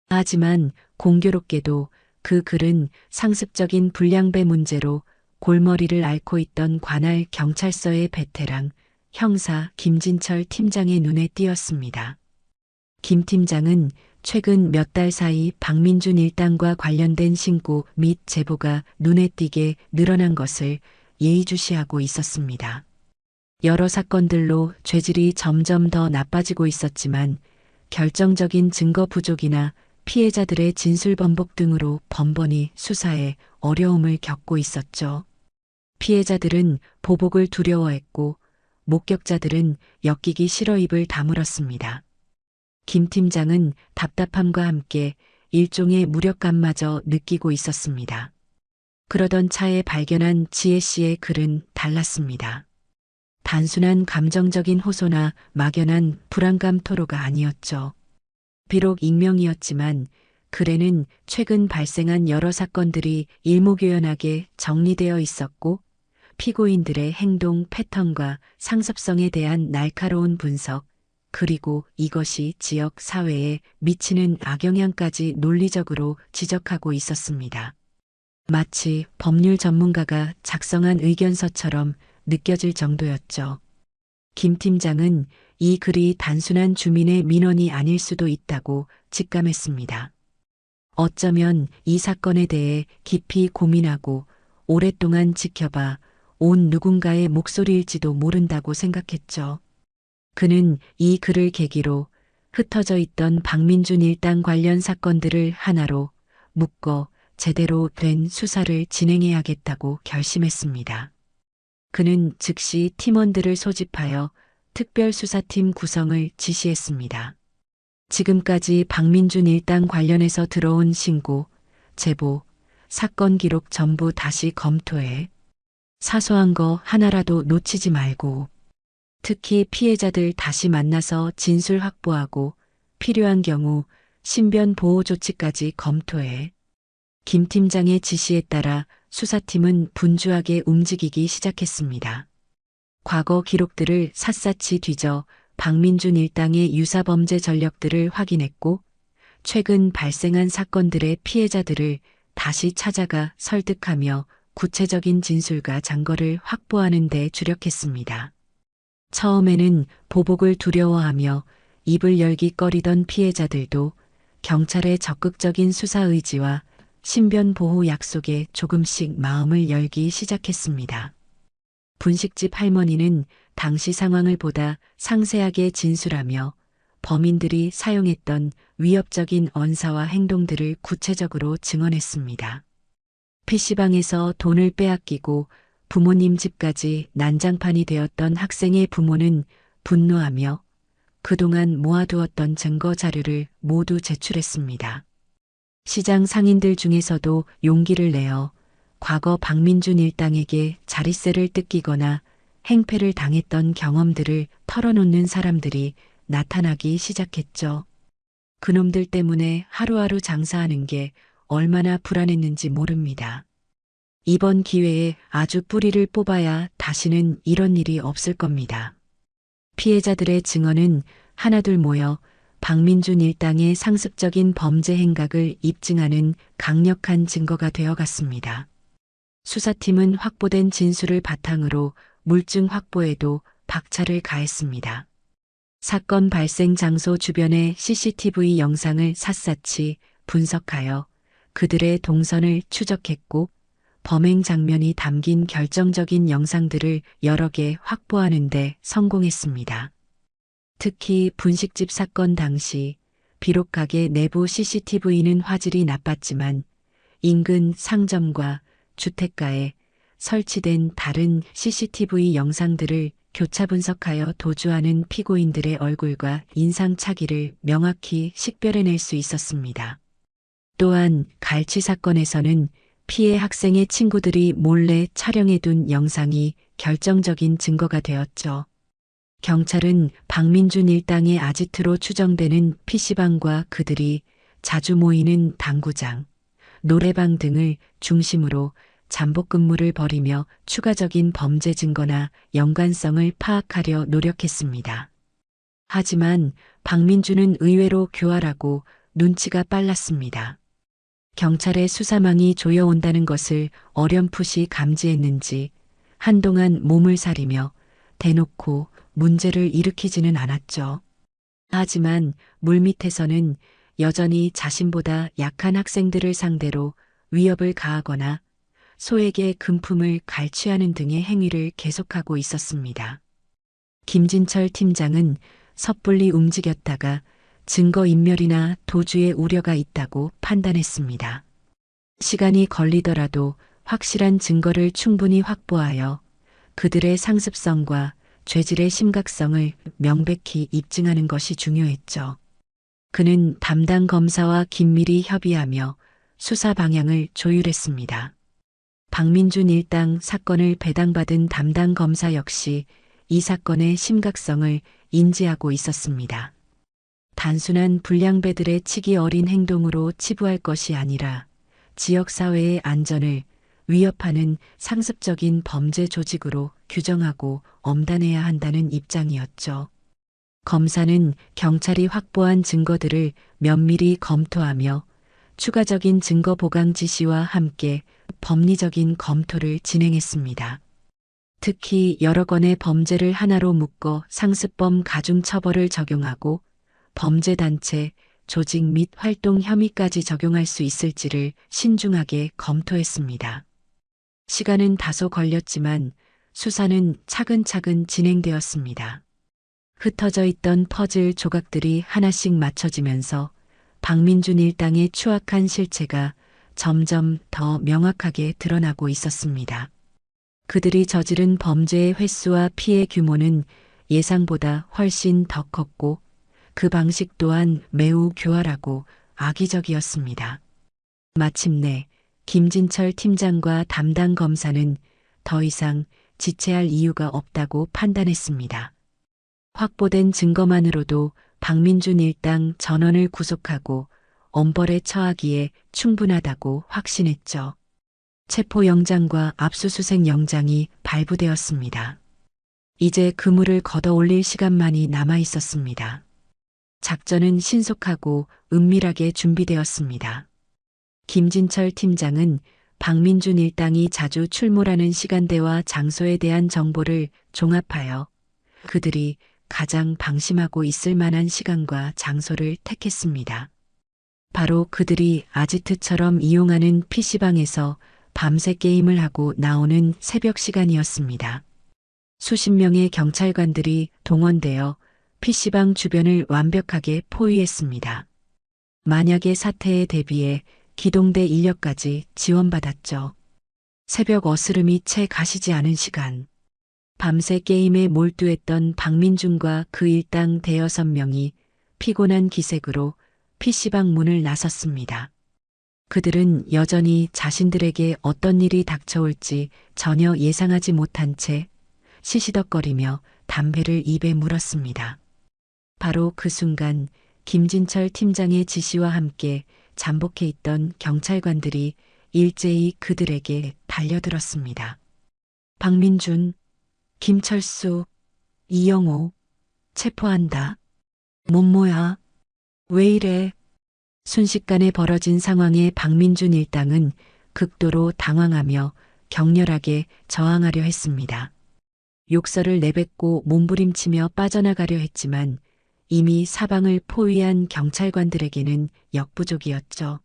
하지만 공교롭게도 그 글은 상습적인 불량배 문제로 골머리를 앓고 있던 관할 경찰서의 베테랑 형사 김진철 팀장의 눈에 띄었습니다. 김 팀장은 최근 몇 달 사이 박민준 일당과 관련된 신고 및 제보가 눈에 띄게 늘어난 것을 예의주시하고 있었습니다. 여러 사건들로 죄질이 점점 더 나빠지고 있었지만 결정적인 증거 부족이나 피해자들의 진술 번복 등으로 번번이 수사에 어려움을 겪고 있었죠. 피해자들은 보복을 두려워했고 목격자들은 엮이기 싫어 입을 다물었습니다. 김 팀장은 답답함과 함께 일종의 무력감마저 느끼고 있었습니다. 그러던 차에 발견한 지혜 씨의 글은 달랐습니다. 단순한 감정적인 호소나 막연한 불안감 토로가 아니었죠. 비록 익명이었지만 글에는 최근 발생한 여러 사건들이 일목요연하게 정리되어 있었고 피고인들의 행동 패턴과 상습성에 대한 날카로운 분석, 그리고 이것이 지역 사회에 미치는 악영향까지 논리적으로 지적하고 있었습니다. 마치 법률 전문가가 작성한 의견서처럼 느껴질 정도였죠. 김 팀장은 이 글이 단순한 주민의 민원이 아닐 수도 있다고 직감했습니다. 어쩌면 이 사건에 대해 깊이 고민하고 오랫동안 지켜봐 온 누군가의 목소리일지도 모른다고 생각했죠. 그는 이 글을 계기로 흩어져 있던 박민준 일당 관련 사건들을 하나로 묶어 제대로 된 수사를 진행해야겠다고 결심했습니다. 그는 즉시 팀원들을 소집하여 특별수사팀 구성을 지시했습니다. 지금까지 박민준 일당 관련해서 들어온 신고, 제보, 사건 기록 전부 다시 검토해. 사소한 거 하나라도 놓치지 말고. 특히 피해자들 다시 만나서 진술 확보하고 필요한 경우 신변 보호 조치까지 검토해. 김 팀장의 지시에 따라 수사팀은 분주하게 움직이기 시작했습니다. 과거 기록들을 샅샅이 뒤져 박민준 일당의 유사범죄 전력들을 확인했고 최근 발생한 사건들의 피해자들을 다시 찾아가 설득하며 구체적인 진술과 증거를 확보하는 데 주력했습니다. 처음에는 보복을 두려워하며 입을 열기 꺼리던 피해자들도 경찰의 적극적인 수사 의지와 신변 보호 약속에 조금씩 마음을 열기 시작했습니다. 분식집 할머니는 당시 상황을 보다 상세하게 진술하며 범인들이 사용했던 위협적인 언사와 행동들을 구체적으로 증언했습니다. PC방에서 돈을 빼앗기고 부모님 집까지 난장판이 되었던 학생의 부모는 분노하며 그동안 모아두었던 증거 자료를 모두 제출했습니다. 시장 상인들 중에서도 용기를 내어 과거 박민준 일당에게 자릿세를 뜯기거나 행패를 당했던 경험들을 털어놓는 사람들이 나타나기 시작했죠. 그놈들 때문에 하루하루 장사하는 게 얼마나 불안했는지 모릅니다. 이번 기회에 아주 뿌리를 뽑아야 다시는 이런 일이 없을 겁니다. 피해자들의 증언은 하나둘 모여 박민준 일당의 상습적인 범죄 행각을 입증하는 강력한 증거가 되어갔습니다. 수사팀은 확보된 진술을 바탕으로 물증 확보에도 박차를 가했습니다. 사건 발생 장소 주변의 CCTV 영상을 샅샅이 분석하여 그들의 동선을 추적했고 범행 장면이 담긴 결정적인 영상들을 여러 개 확보하는 데 성공했습니다. 특히 분식집 사건 당시 비록 가게 내부 CCTV는 화질이 나빴지만 인근 상점과 주택가에 설치된 다른 CCTV 영상들을 교차 분석하여 도주하는 피고인들의 얼굴과 인상착의를 명확히 식별해낼 수 있었습니다. 또한 갈치 사건에서는 피해 학생의 친구들이 몰래 촬영해둔 영상이 결정적인 증거가 되었죠. 경찰은 박민준 일당의 아지트로 추정되는 PC방과 그들이 자주 모이는 당구장, 노래방 등을 중심으로 잠복 근무를 벌이며 추가적인 범죄 증거나 연관성을 파악하려 노력했습니다. 하지만 박민주는 의외로 교활하고 눈치가 빨랐습니다. 경찰의 수사망이 조여온다는 것을 어렴풋이 감지했는지 한동안 몸을 사리며 대놓고 문제를 일으키지는 않았죠. 하지만 물밑에서는 여전히 자신보다 약한 학생들을 상대로 위협을 가하거나 소에게 금품을 갈취하는 등의 행위를 계속하고 있었습니다. 김진철 팀장은 섣불리 움직였다가 증거인멸이나 도주의 우려가 있다고 판단했습니다. 시간이 걸리더라도 확실한 증거를 충분히 확보하여 그들의 상습성과 죄질의 심각성을 명백히 입증하는 것이 중요했죠. 그는 담당 검사와 긴밀히 협의하며 수사 방향을 조율했습니다. 박민준 일당 사건을 배당받은 담당 검사 역시 이 사건의 심각성을 인지하고 있었습니다. 단순한 불량배들의 치기 어린 행동으로 치부할 것이 아니라 지역사회의 안전을 위협하는 상습적인 범죄 조직으로 규정하고 엄단해야 한다는 입장이었죠. 검사는 경찰이 확보한 증거들을 면밀히 검토하며 추가적인 증거 보강 지시와 함께 법리적인 검토를 진행했습니다. 특히 여러 건의 범죄를 하나로 묶어 상습범 가중 처벌을 적용하고 범죄단체, 조직 및 활동 혐의까지 적용할 수 있을지를 신중하게 검토했습니다. 시간은 다소 걸렸지만 수사는 차근차근 진행되었습니다. 흩어져 있던 퍼즐 조각들이 하나씩 맞춰지면서 박민준 일당의 추악한 실체가 점점 더 명확하게 드러나고 있었습니다. 그들이 저지른 범죄의 횟수와 피해 규모는 예상보다 훨씬 더 컸고 그 방식 또한 매우 교활하고 악의적이었습니다. 마침내 김진철 팀장과 담당 검사는 더 이상 지체할 이유가 없다고 판단했습니다. 확보된 증거만으로도 박민준 일당 전원을 구속하고 엄벌에 처하기에 충분하다고 확신했죠. 체포영장과 압수수색 영장이 발부되었습니다. 이제 그물을 걷어 올릴 시간만이 남아 있었습니다. 작전은 신속하고 은밀하게 준비되었습니다. 김진철 팀장은 박민준 일당이 자주 출몰하는 시간대와 장소에 대한 정보를 종합하여 그들이 가장 방심하고 있을 만한 시간과 장소를 택했습니다. 바로 그들이 아지트처럼 이용하는 PC방에서 밤새 게임을 하고 나오는 새벽 시간이었습니다. 수십 명의 경찰관들이 동원되어 PC방 주변을 완벽하게 포위했습니다. 만약의 사태에 대비해 기동대 인력까지 지원받았죠. 새벽 어스름이 채 가시지 않은 시간. 밤새 게임에 몰두했던 박민준과 그 일당 대여섯 명이 피곤한 기색으로 PC방 문을 나섰습니다. 그들은 여전히 자신들에게 어떤 일이 닥쳐올지 전혀 예상하지 못한 채 시시덕거리며 담배를 입에 물었습니다. 바로 그 순간 김진철 팀장의 지시와 함께 잠복해 있던 경찰관들이 일제히 그들에게 달려들었습니다. 박민준, 김철수, 이영호, 체포한다. 뭐야? 왜 이래? 순식간에 벌어진 상황에 박민준 일당은 극도로 당황하며 격렬하게 저항하려 했습니다. 욕설을 내뱉고 몸부림치며 빠져나가려 했지만 이미 사방을 포위한 경찰관들에게는 역부족이었죠.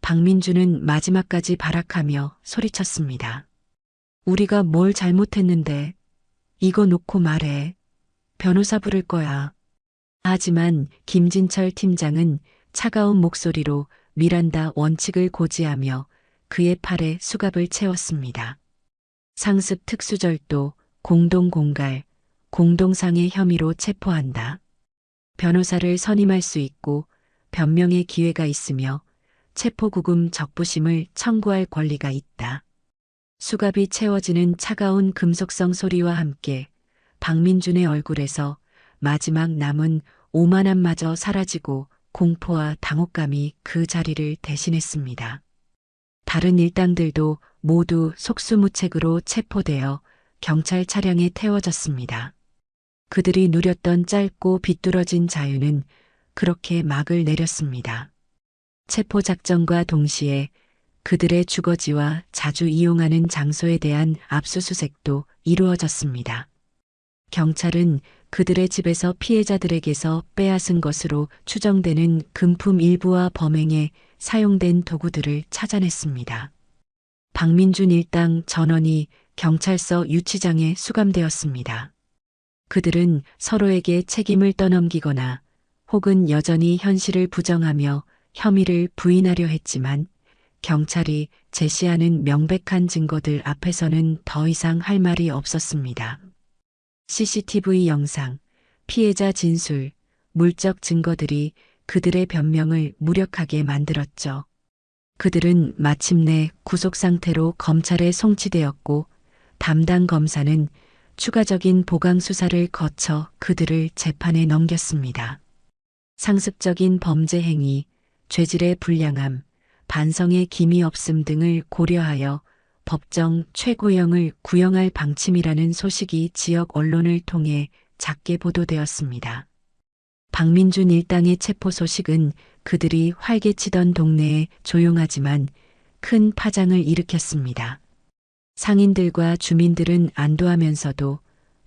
박민준은 마지막까지 발악하며 소리쳤습니다. 우리가 뭘 잘못했는데 이거 놓고 말해. 변호사 부를 거야. 하지만 김진철 팀장은 차가운 목소리로 미란다 원칙을 고지하며 그의 팔에 수갑을 채웠습니다. 상습 특수절도, 공동공갈, 공동상해 혐의로 체포한다. 변호사를 선임할 수 있고 변명의 기회가 있으며 체포구금 적부심을 청구할 권리가 있다. 수갑이 채워지는 차가운 금속성 소리와 함께 박민준의 얼굴에서 마지막 남은 오만함마저 사라지고 공포와 당혹감이 그 자리를 대신했습니다. 다른 일당들도 모두 속수무책으로 체포되어 경찰 차량에 태워졌습니다. 그들이 누렸던 짧고 비뚤어진 자유는 그렇게 막을 내렸습니다. 체포 작전과 동시에 그들의 주거지와 자주 이용하는 장소에 대한 압수수색도 이루어졌습니다. 경찰은 그들의 집에서 피해자들에게서 빼앗은 것으로 추정되는 금품 일부와 범행에 사용된 도구들을 찾아냈습니다. 박민준 일당 전원이 경찰서 유치장에 수감되었습니다. 그들은 서로에게 책임을 떠넘기거나 혹은 여전히 현실을 부정하며 혐의를 부인하려 했지만 경찰이 제시하는 명백한 증거들 앞에서는 더 이상 할 말이 없었습니다. CCTV 영상, 피해자 진술, 물적 증거들이 그들의 변명을 무력하게 만들었죠. 그들은 마침내 구속 상태로 검찰에 송치되었고 담당 검사는 추가적인 보강 수사를 거쳐 그들을 재판에 넘겼습니다. 상습적인 범죄 행위, 죄질의 불량함, 반성의 기미 없음 등을 고려하여 법정 최고형을 구형할 방침이라는 소식이 지역 언론을 통해 작게 보도되었습니다. 박민준 일당의 체포 소식은 그들이 활개치던 동네에 조용하지만 큰 파장을 일으켰습니다. 상인들과 주민들은 안도하면서도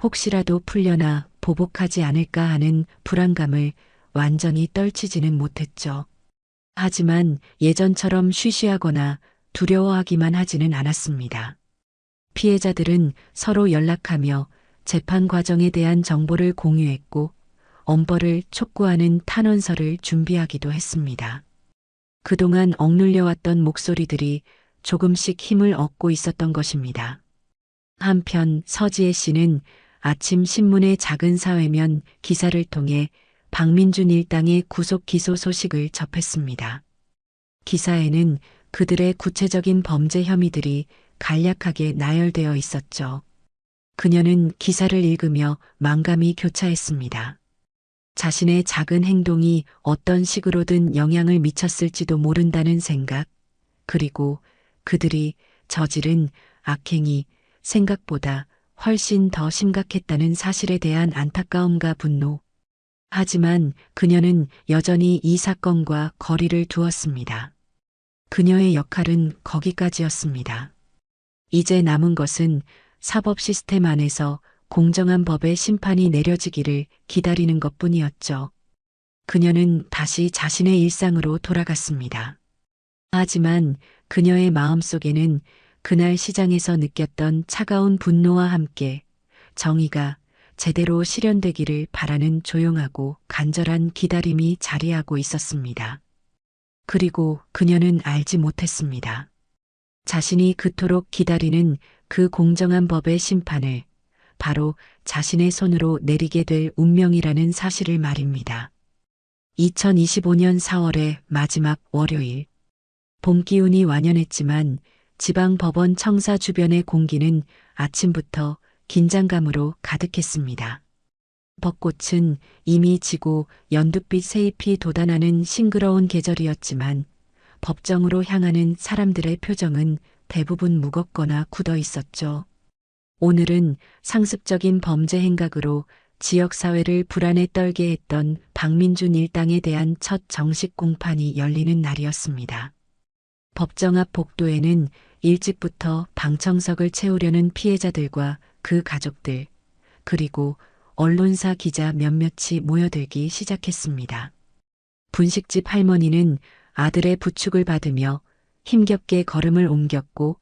혹시라도 풀려나 보복하지 않을까 하는 불안감을 완전히 떨치지는 못했죠. 하지만 예전처럼 쉬쉬하거나 두려워하기만 하지는 않았습니다. 피해자들은 서로 연락하며 재판 과정에 대한 정보를 공유했고 엄벌을 촉구하는 탄원서를 준비하기도 했습니다. 그동안 억눌려왔던 목소리들이 조금씩 힘을 얻고 있었던 것입니다. 한편 서지혜 씨는 아침 신문의 작은 사회면 기사를 통해 박민준 일당의 구속 기소 소식을 접했습니다. 기사에는 그들의 구체적인 범죄 혐의들이 간략하게 나열되어 있었죠. 그녀는 기사를 읽으며 만감이 교차했습니다. 자신의 작은 행동이 어떤 식으로든 영향을 미쳤을지도 모른다는 생각, 그리고 그들이 저지른 악행이 생각보다 훨씬 더 심각했다는 사실에 대한 안타까움과 분노. 하지만 그녀는 여전히 이 사건과 거리를 두었습니다. 그녀의 역할은 거기까지였습니다. 이제 남은 것은 사법 시스템 안에서 공정한 법의 심판이 내려지기를 기다리는 것뿐이었죠. 그녀는 다시 자신의 일상으로 돌아갔습니다. 하지만 그녀의 마음속에는 그날 시장에서 느꼈던 차가운 분노와 함께 정의가 제대로 실현되기를 바라는 조용하고 간절한 기다림이 자리하고 있었습니다. 그리고 그녀는 알지 못했습니다. 자신이 그토록 기다리는 그 공정한 법의 심판을 바로 자신의 손으로 내리게 될 운명이라는 사실을 말입니다. 2025년 4월의 마지막 월요일. 봄 기운이 완연했지만 지방법원 청사 주변의 공기는 아침부터 긴장감으로 가득했습니다. 벚꽃은 이미 지고 연두빛 새잎이 돋아나는 싱그러운 계절이었지만 법정으로 향하는 사람들의 표정은 대부분 무겁거나 굳어 있었죠. 오늘은 상습적인 범죄 행각으로 지역사회를 불안에 떨게 했던 박민준 일당에 대한 첫 정식 공판이 열리는 날이었습니다. 법정 앞 복도에는 일찍부터 방청석을 채우려는 피해자들과 그 가족들, 그리고 언론사 기자 몇몇이 모여들기 시작했습니다. 분식집 할머니는 아들의 부축을 받으며 힘겹게 걸음을 옮겼고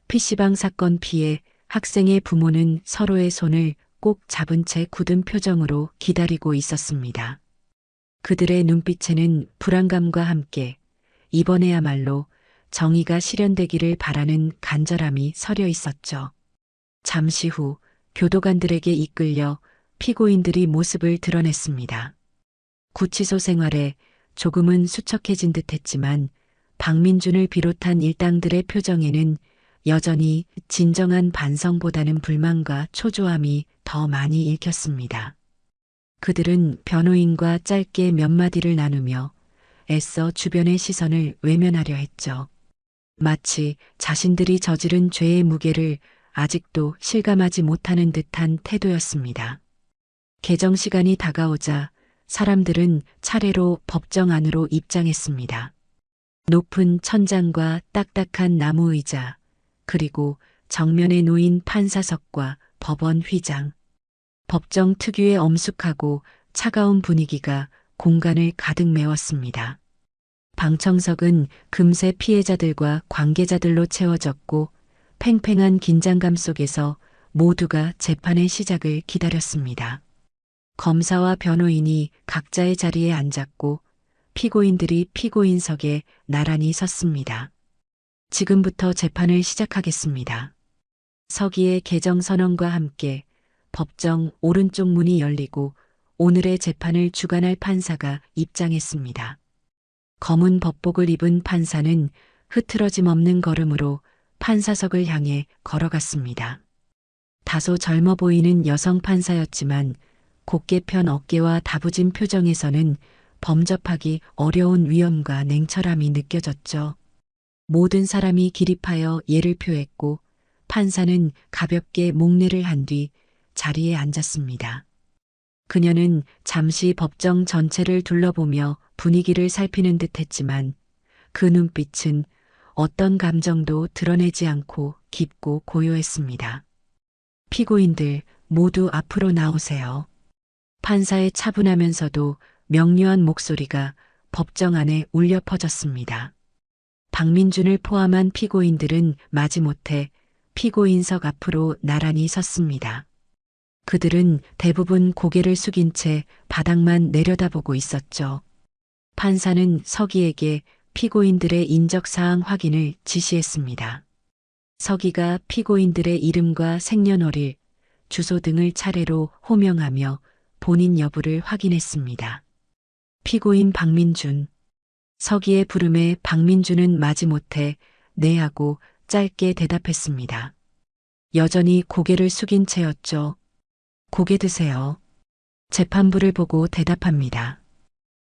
PC방 사건 피해 학생의 부모는 서로의 손을 꼭 잡은 채 굳은 표정으로 기다리고 있었습니다. 그들의 눈빛에는 불안감과 함께 이번에야말로 정의가 실현되기를 바라는 간절함이 서려 있었죠. 잠시 후 교도관들에게 이끌려 피고인들이 모습을 드러냈습니다. 구치소 생활에 조금은 수척해진 듯했지만 박민준을 비롯한 일당들의 표정에는 여전히 진정한 반성보다는 불만과 초조함이 더 많이 읽혔습니다. 그들은 변호인과 짧게 몇 마디를 나누며 애써 주변의 시선을 외면하려 했죠. 마치 자신들이 저지른 죄의 무게를 아직도 실감하지 못하는 듯한 태도였습니다. 개정 시간이 다가오자 사람들은 차례로 법정 안으로 입장했습니다. 높은 천장과 딱딱한 나무 의자, 그리고 정면에 놓인 판사석과 법원 휘장. 법정 특유의 엄숙하고 차가운 분위기가 공간을 가득 메웠습니다. 방청석은 금세 피해자들과 관계자들로 채워졌고 팽팽한 긴장감 속에서 모두가 재판의 시작을 기다렸습니다. 검사와 변호인이 각자의 자리에 앉았고 피고인들이 피고인석에 나란히 섰습니다. 지금부터 재판을 시작하겠습니다. 서기의 개정 선언과 함께 법정 오른쪽 문이 열리고 오늘의 재판을 주관할 판사가 입장했습니다. 검은 법복을 입은 판사는 흐트러짐 없는 걸음으로 판사석을 향해 걸어갔습니다. 다소 젊어 보이는 여성 판사였지만 곧게 편 어깨와 다부진 표정에서는 범접하기 어려운 위엄과 냉철함이 느껴졌죠. 모든 사람이 기립하여 예를 표했고 판사는 가볍게 목례를 한 뒤 자리에 앉았습니다. 그녀는 잠시 법정 전체를 둘러보며 분위기를 살피는 듯 했지만 그 눈빛은 어떤 감정도 드러내지 않고 깊고 고요했습니다. 피고인들 모두 앞으로 나오세요. 판사의 차분하면서도 명료한 목소리가 법정 안에 울려 퍼졌습니다. 박민준을 포함한 피고인들은 마지못해 피고인석 앞으로 나란히 섰습니다. 그들은 대부분 고개를 숙인 채 바닥만 내려다보고 있었죠. 판사는 서기에게 피고인들의 인적사항 확인을 지시했습니다. 서기가 피고인들의 이름과 생년월일, 주소 등을 차례로 호명하며 본인 여부를 확인했습니다. 피고인 박민준. 서기의 부름에 박민준은 마지못해 네 하고 짧게 대답했습니다. 여전히 고개를 숙인 채였죠. 고개 드세요. 재판부를 보고 대답합니다.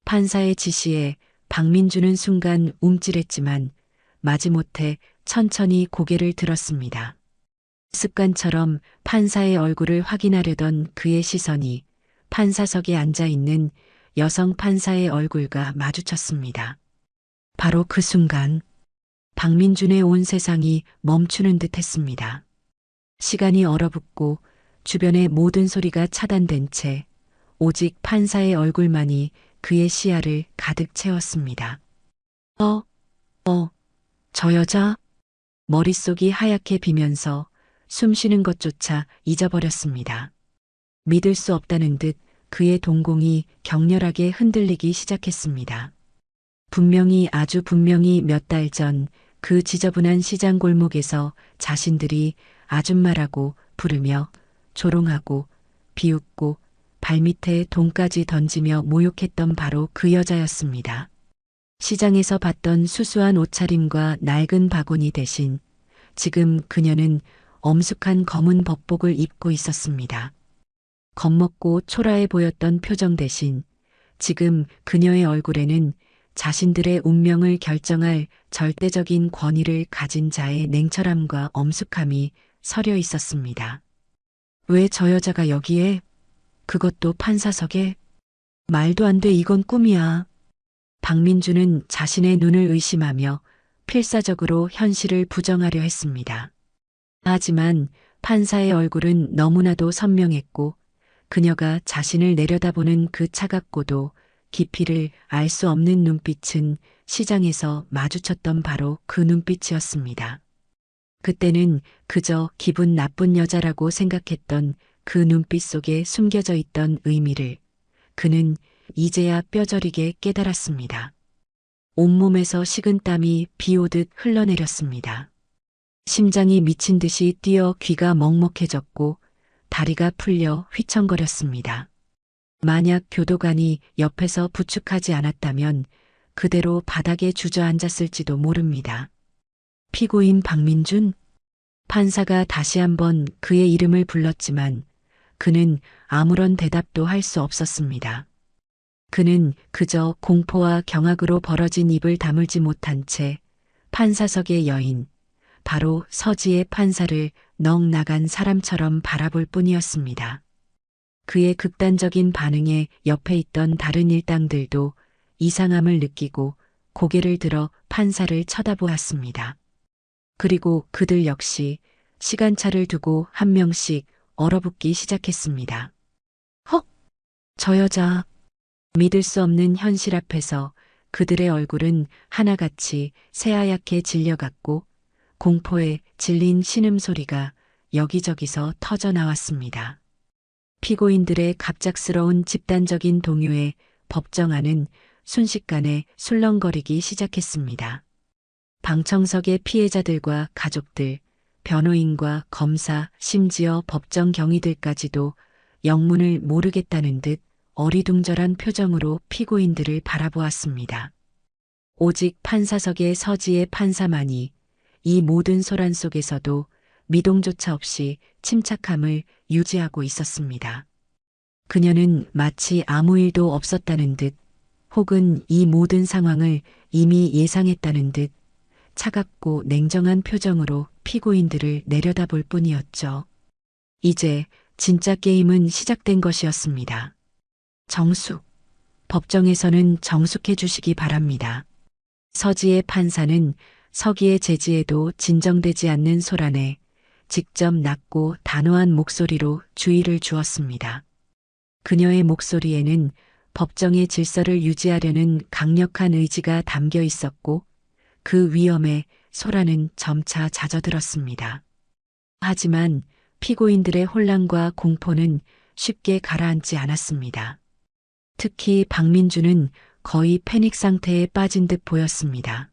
판사의 지시에 박민준은 순간 움찔했지만 마지못해 천천히 고개를 들었습니다. 습관처럼 판사의 얼굴을 확인하려던 그의 시선이 판사석에 앉아 있는 여성 판사의 얼굴과 마주쳤습니다. 바로 그 순간 박민준의 온 세상이 멈추는 듯 했습니다. 시간이 얼어붙고 주변의 모든 소리가 차단된 채 오직 판사의 얼굴만이 그의 시야를 가득 채웠습니다. 저 여자? 머릿속이 하얗게 비면서 숨 쉬는 것조차 잊어버렸습니다. 믿을 수 없다는 듯 그의 동공이 격렬하게 흔들리기 시작했습니다. 아주 분명히 몇 달 전 그 지저분한 시장 골목에서 자신들이 아줌마라고 부르며 조롱하고 비웃고 발밑에 돈까지 던지며 모욕했던 바로 그 여자였습니다. 시장에서 봤던 수수한 옷차림과 낡은 바구니 대신 지금 그녀는 엄숙한 검은 법복을 입고 있었습니다. 겁먹고 초라해 보였던 표정 대신 지금 그녀의 얼굴에는 자신들의 운명을 결정할 절대적인 권위를 가진 자의 냉철함과 엄숙함이 서려 있었습니다. 왜 저 여자가 여기에? 그것도 판사석에? 말도 안 돼, 이건 꿈이야. 박민준은 자신의 눈을 의심하며 필사적으로 현실을 부정하려 했습니다. 하지만 판사의 얼굴은 너무나도 선명했고 그녀가 자신을 내려다보는 그 차갑고도 깊이를 알 수 없는 눈빛은 시장에서 마주쳤던 바로 그 눈빛이었습니다. 그때는 그저 기분 나쁜 여자라고 생각했던 그 눈빛 속에 숨겨져 있던 의미를 그는 이제야 뼈저리게 깨달았습니다. 온몸에서 식은땀이 비 오듯 흘러내렸습니다. 심장이 미친 듯이 뛰어 귀가 먹먹해졌고 다리가 풀려 휘청거렸습니다. 만약 교도관이 옆에서 부축하지 않았다면 그대로 바닥에 주저앉았을지도 모릅니다. 피고인 박민준? 판사가 다시 한번 그의 이름을 불렀지만 그는 아무런 대답도 할 수 없었습니다. 그는 그저 공포와 경악으로 벌어진 입을 다물지 못한 채 판사석의 여인, 바로 서지의 판사를 넋 나간 사람처럼 바라볼 뿐이었습니다. 그의 극단적인 반응에 옆에 있던 다른 일당들도 이상함을 느끼고 고개를 들어 판사를 쳐다보았습니다. 그리고 그들 역시 시간차를 두고 한 명씩 얼어붙기 시작했습니다. 헉! 저 여자. 믿을 수 없는 현실 앞에서 그들의 얼굴은 하나같이 새하얗게 질려갔고 공포에 질린 신음소리가 여기저기서 터져 나왔습니다. 피고인들의 갑작스러운 집단적인 동요에 법정 안은 순식간에 술렁거리기 시작했습니다. 방청석의 피해자들과 가족들, 변호인과 검사, 심지어 법정 경위들까지도 영문을 모르겠다는 듯 어리둥절한 표정으로 피고인들을 바라보았습니다. 오직 판사석의 서지의 판사만이 이 모든 소란 속에서도 미동조차 없이 침착함을 유지하고 있었습니다. 그녀는 마치 아무 일도 없었다는 듯 혹은 이 모든 상황을 이미 예상했다는 듯 차갑고 냉정한 표정으로 피고인들을 내려다볼 뿐이었죠. 이제 진짜 게임은 시작된 것이었습니다. 정숙. 법정에서는 정숙해 주시기 바랍니다. 서지의 판사는 서기의 제지에도 진정되지 않는 소란에 직접 낮고 단호한 목소리로 주의를 주었습니다. 그녀의 목소리에는 법정의 질서를 유지하려는 강력한 의지가 담겨 있었고 그 위험에 소란은 점차 잦아들었습니다. 하지만 피고인들의 혼란과 공포는 쉽게 가라앉지 않았습니다. 특히 박민주는 거의 패닉 상태에 빠진 듯 보였습니다.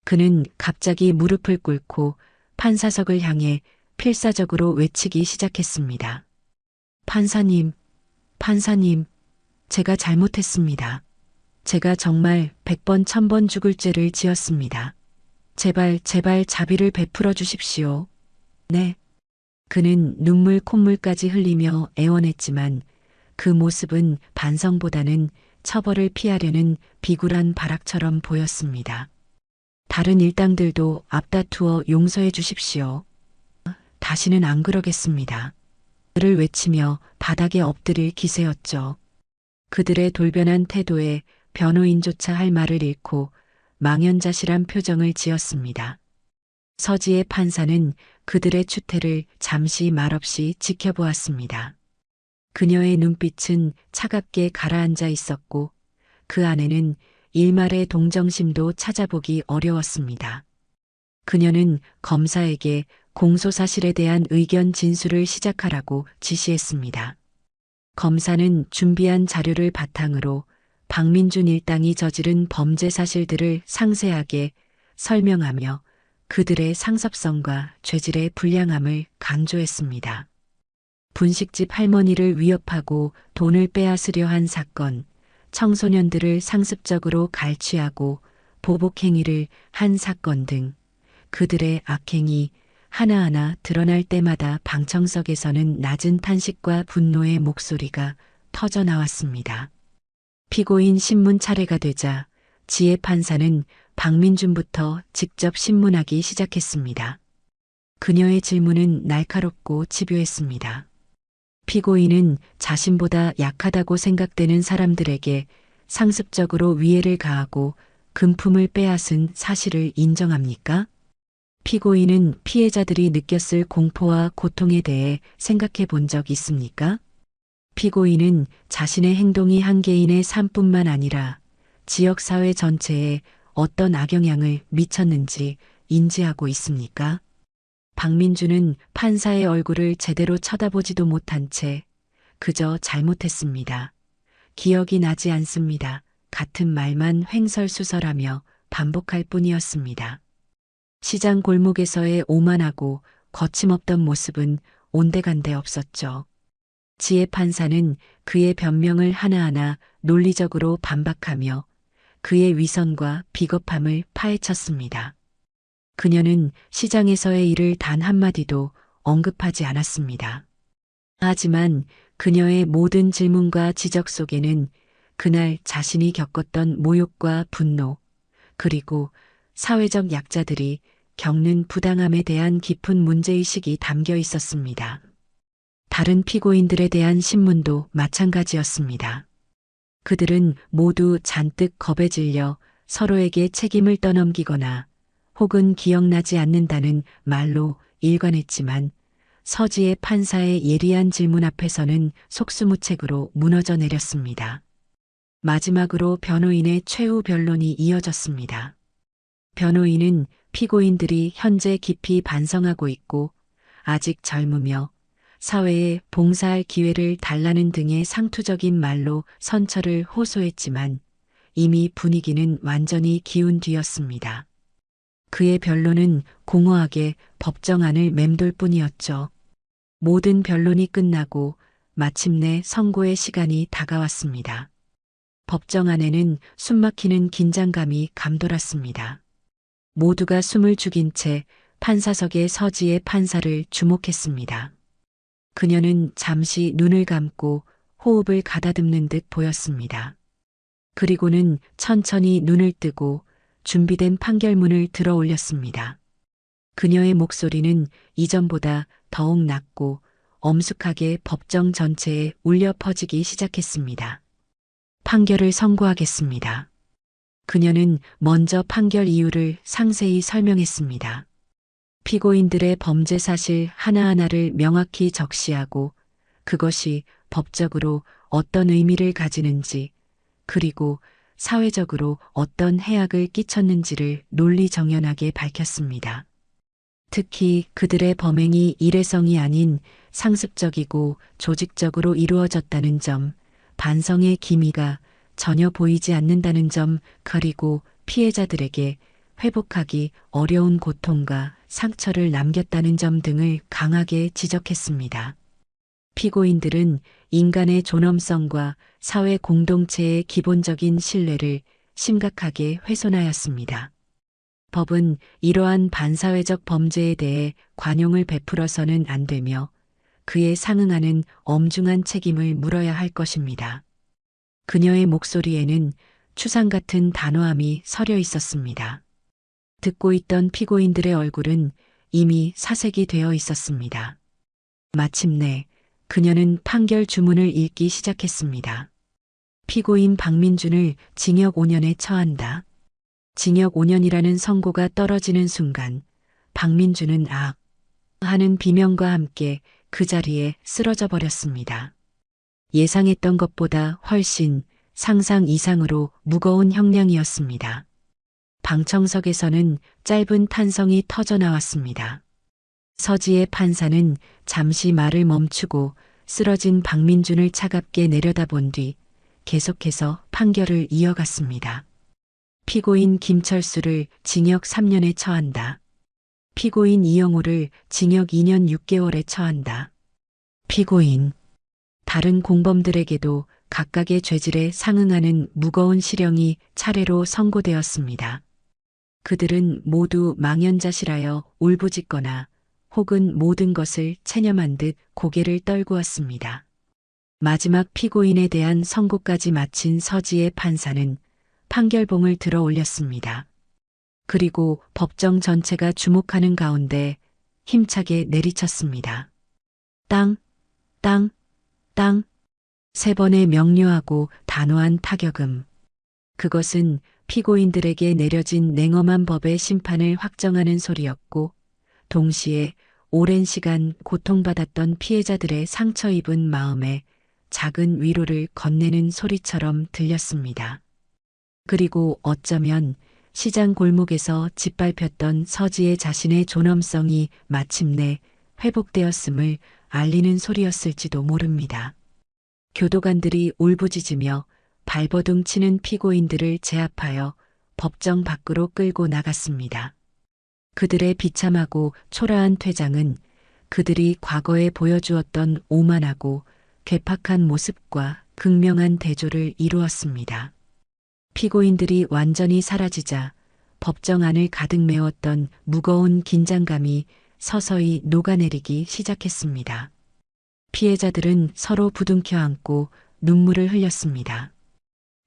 그는 갑자기 무릎을 꿇고 판사석을 향해 필사적으로 외치기 시작했습니다. 판사님, 판사님, 제가 잘못했습니다. 제가 정말 100번 1000번 죽을 죄를 지었습니다. 제발 자비를 베풀어 주십시오. 네. 그는 눈물 콧물까지 흘리며 애원했지만 그 모습은 반성보다는 처벌을 피하려는 비굴한 발악처럼 보였습니다. 다른 일당들도 앞다투어 용서해 주십시오. 다시는 안 그러겠습니다. 를 외치며 바닥에 엎드릴 기세였죠. 그들의 돌변한 태도에 변호인조차 할 말을 잃고 망연자실한 표정을 지었습니다. 서지의 판사는 그들의 추태를 잠시 말없이 지켜보았습니다. 그녀의 눈빛은 차갑게 가라앉아 있었고 그 안에는 일말의 동정심도 찾아보기 어려웠습니다. 그녀는 검사에게 공소사실에 대한 의견 진술을 시작하라고 지시했습니다. 검사는 준비한 자료를 바탕으로 박민준 일당이 저지른 범죄 사실들을 상세하게 설명하며 그들의 상습성과 죄질의 불량함을 강조했습니다. 분식집 할머니를 위협하고 돈을 빼앗으려 한 사건, 청소년들을 상습적으로 갈취하고 보복행위를 한 사건 등 그들의 악행이 하나하나 드러날 때마다 방청석에서는 낮은 탄식과 분노의 목소리가 터져 나왔습니다. 피고인 신문 차례가 되자 지혜 판사는 박민준부터 직접 신문하기 시작했습니다. 그녀의 질문은 날카롭고 집요했습니다. 피고인은 자신보다 약하다고 생각되는 사람들에게 상습적으로 위해를 가하고 금품을 빼앗은 사실을 인정합니까? 피고인은 피해자들이 느꼈을 공포와 고통에 대해 생각해 본 적 있습니까? 피고인은 자신의 행동이 한 개인의 삶뿐만 아니라 지역사회 전체에 어떤 악영향을 미쳤는지 인지하고 있습니까? 박민주는 판사의 얼굴을 제대로 쳐다보지도 못한 채 그저 잘못했습니다. 기억이 나지 않습니다. 같은 말만 횡설수설하며 반복할 뿐이었습니다. 시장 골목에서의 오만하고 거침없던 모습은 온데간데 없었죠. 지혜 판사는 그의 변명을 하나하나 논리적으로 반박하며 그의 위선과 비겁함을 파헤쳤습니다. 그녀는 시장에서의 일을 단 한마디도 언급하지 않았습니다. 하지만 그녀의 모든 질문과 지적 속에는 그날 자신이 겪었던 모욕과 분노, 그리고 사회적 약자들이 겪는 부당함에 대한 깊은 문제의식이 담겨 있었습니다. 다른 피고인들에 대한 신문도 마찬가지였습니다. 그들은 모두 잔뜩 겁에 질려 서로에게 책임을 떠넘기거나 혹은 기억나지 않는다는 말로 일관했지만 서지의 판사의 예리한 질문 앞에서는 속수무책으로 무너져 내렸습니다. 마지막으로 변호인의 최후 변론이 이어졌습니다. 변호인은 피고인들이 현재 깊이 반성하고 있고 아직 젊으며 사회에 봉사할 기회를 달라는 등의 상투적인 말로 선처를 호소했지만 이미 분위기는 완전히 기운 뒤였습니다. 그의 변론은 공허하게 법정안을 맴돌 뿐이었죠. 모든 변론이 끝나고 마침내 선고의 시간이 다가왔습니다. 법정 안에는 숨막히는 긴장감이 감돌았습니다. 모두가 숨을 죽인 채 판사석에 서지의 판사를 주목했습니다. 그녀는 잠시 눈을 감고 호흡을 가다듬는 듯 보였습니다. 그리고는 천천히 눈을 뜨고 준비된 판결문을 들어 올렸습니다. 그녀의 목소리는 이전보다 더욱 낮고 엄숙하게 법정 전체에 울려 퍼지기 시작했습니다. 판결을 선고하겠습니다. 그녀는 먼저 판결 이유를 상세히 설명했습니다. 피고인들의 범죄 사실 하나하나를 명확히 적시하고 그것이 법적으로 어떤 의미를 가지는지 그리고 사회적으로 어떤 해악을 끼쳤는지를 논리정연하게 밝혔습니다. 특히 그들의 범행이 일회성이 아닌 상습적이고 조직적으로 이루어졌다는 점, 반성의 기미가 전혀 보이지 않는다는 점, 그리고 피해자들에게 회복하기 어려운 고통과 상처를 남겼다는 점 등을 강하게 지적했습니다. 피고인들은 인간의 존엄성과 사회 공동체의 기본적인 신뢰를 심각하게 훼손하였습니다. 법은 이러한 반사회적 범죄에 대해 관용을 베풀어서는 안 되며 그에 상응하는 엄중한 책임을 물어야 할 것입니다. 그녀의 목소리에는 추상 같은 단호함이 서려 있었습니다. 듣고 있던 피고인들의 얼굴은 이미 사색이 되어 있었습니다. 마침내 그녀는 판결 주문을 읽기 시작했습니다. 피고인 박민준을 징역 5년에 처한다. 징역 5년이라는 선고가 떨어지는 순간 박민준은 악 하는 비명과 함께 그 자리에 쓰러져 버렸습니다. 예상했던 것보다 훨씬 상상 이상으로 무거운 형량이었습니다. 방청석에서는 짧은 탄성이 터져 나왔습니다. 서지의 판사는 잠시 말을 멈추고 쓰러진 박민준을 차갑게 내려다본 뒤 계속해서 판결을 이어갔습니다. 피고인 김철수를 징역 3년에 처한다. 피고인 이영호를 징역 2년 6개월에 처한다. 피고인 다른 공범들에게도 각각의 죄질에 상응하는 무거운 실형이 차례로 선고되었습니다. 그들은 모두 망연자실하여 울부짖거나 혹은 모든 것을 체념한 듯 고개를 떨구었습니다. 마지막 피고인에 대한 선고까지 마친 서지의 판사는 판결봉을 들어 올렸습니다. 그리고 법정 전체가 주목하는 가운데 힘차게 내리쳤습니다. 땅, 땅, 땅. 3번의 명료하고 단호한 타격음. 그것은 피고인들에게 내려진 냉엄한 법의 심판을 확정하는 소리였고 동시에 오랜 시간 고통받았던 피해자들의 상처 입은 마음에 작은 위로를 건네는 소리처럼 들렸습니다. 그리고 어쩌면 시장 골목에서 짓밟혔던 서지의 자신의 존엄성이 마침내 회복되었음을 알리는 소리였을지도 모릅니다. 교도관들이 울부짖으며 발버둥 치는 피고인들을 제압하여 법정 밖으로 끌고 나갔습니다. 그들의 비참하고 초라한 퇴장은 그들이 과거에 보여주었던 오만하고 괴팍한 모습과 극명한 대조를 이루었습니다. 피고인들이 완전히 사라지자 법정 안을 가득 메웠던 무거운 긴장감이 서서히 녹아내리기 시작했습니다. 피해자들은 서로 부둥켜 안고 눈물을 흘렸습니다.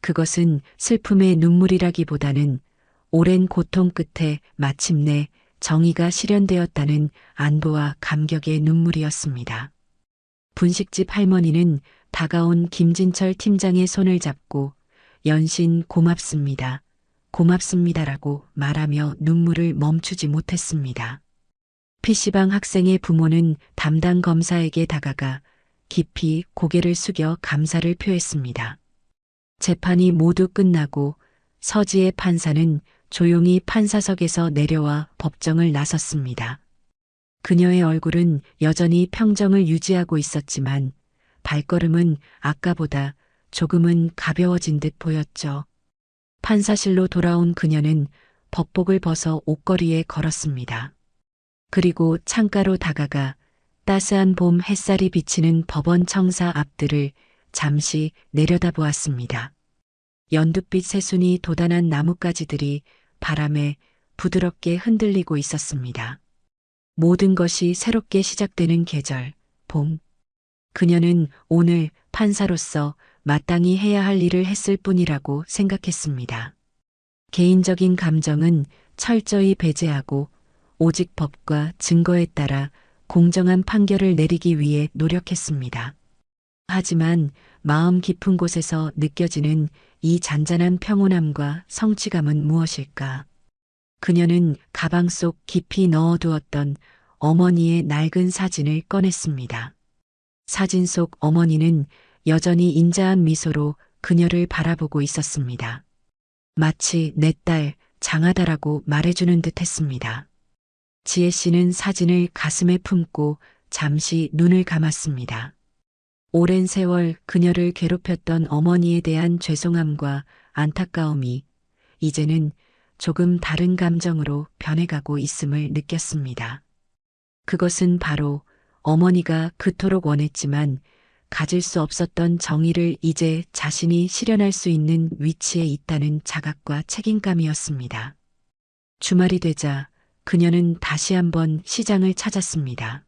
그것은 슬픔의 눈물이라기보다는 오랜 고통 끝에 마침내 정의가 실현되었다는 안도와 감격의 눈물이었습니다. 분식집 할머니는 다가온 김진철 팀장의 손을 잡고 연신 고맙습니다. 고맙습니다라고 말하며 눈물을 멈추지 못했습니다. PC방 학생의 부모는 담당 검사에게 다가가 깊이 고개를 숙여 감사를 표했습니다. 재판이 모두 끝나고 서지의 판사는 조용히 판사석에서 내려와 법정을 나섰습니다. 그녀의 얼굴은 여전히 평정을 유지하고 있었지만 발걸음은 아까보다 조금은 가벼워진 듯 보였죠. 판사실로 돌아온 그녀는 법복을 벗어 옷걸이에 걸었습니다. 그리고 창가로 다가가 따스한 봄 햇살이 비치는 법원 청사 앞들을 잠시 내려다보았습니다. 연두빛 새순이 돋아난 나뭇가지들이 바람에 부드럽게 흔들리고 있었습니다. 모든 것이 새롭게 시작되는 계절, 봄. 그녀는 오늘 판사로서 마땅히 해야 할 일을 했을 뿐이라고 생각했습니다. 개인적인 감정은 철저히 배제하고 오직 법과 증거에 따라 공정한 판결을 내리기 위해 노력했습니다. 하지만 마음 깊은 곳에서 느껴지는 이 잔잔한 평온함과 성취감은 무엇일까? 그녀는 가방 속 깊이 넣어두었던 어머니의 낡은 사진을 꺼냈습니다. 사진 속 어머니는 여전히 인자한 미소로 그녀를 바라보고 있었습니다. 마치 내 딸 장하다라고 말해주는 듯 했습니다. 지혜 씨는 사진을 가슴에 품고 잠시 눈을 감았습니다. 오랜 세월 그녀를 괴롭혔던 어머니에 대한 죄송함과 안타까움이 이제는 조금 다른 감정으로 변해가고 있음을 느꼈습니다. 그것은 바로 어머니가 그토록 원했지만 가질 수 없었던 정의를 이제 자신이 실현할 수 있는 위치에 있다는 자각과 책임감이었습니다. 주말이 되자 그녀는 다시 한번 시장을 찾았습니다.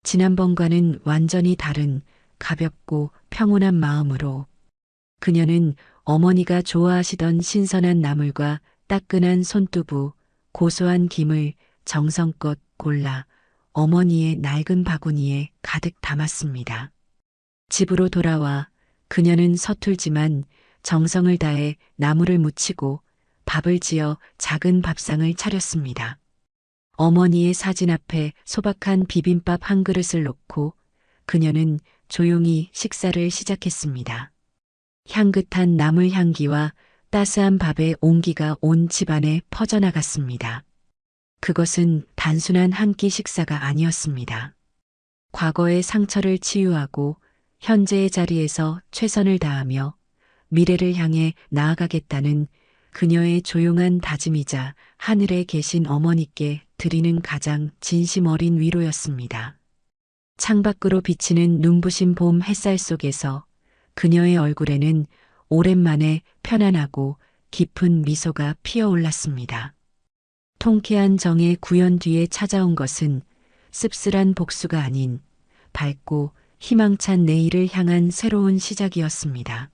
지난번과는 완전히 다른 가볍고 평온한 마음으로 그녀는 어머니가 좋아하시던 신선한 나물과 따끈한 손두부, 고소한 김을 정성껏 골라 어머니의 낡은 바구니에 가득 담았습니다. 집으로 돌아와 그녀는 서툴지만 정성을 다해 나물을 무치고 밥을 지어 작은 밥상을 차렸습니다. 어머니의 사진 앞에 소박한 비빔밥 한 그릇을 놓고 그녀는 조용히 식사를 시작했습니다. 향긋한 나물 향기와 따스한 밥의 온기가 온 집안에 퍼져나갔습니다. 그것은 단순한 한 끼 식사가 아니었습니다. 과거의 상처를 치유하고 현재의 자리에서 최선을 다하며 미래를 향해 나아가겠다는 그녀의 조용한 다짐이자 하늘에 계신 어머니께 드리는 가장 진심 어린 위로였습니다. 창밖으로 비치는 눈부신 봄 햇살 속에서 그녀의 얼굴에는 오랜만에 편안하고 깊은 미소가 피어올랐습니다. 통쾌한 정의 구현 뒤에 찾아온 것은 씁쓸한 복수가 아닌 밝고 희망찬 내일을 향한 새로운 시작이었습니다.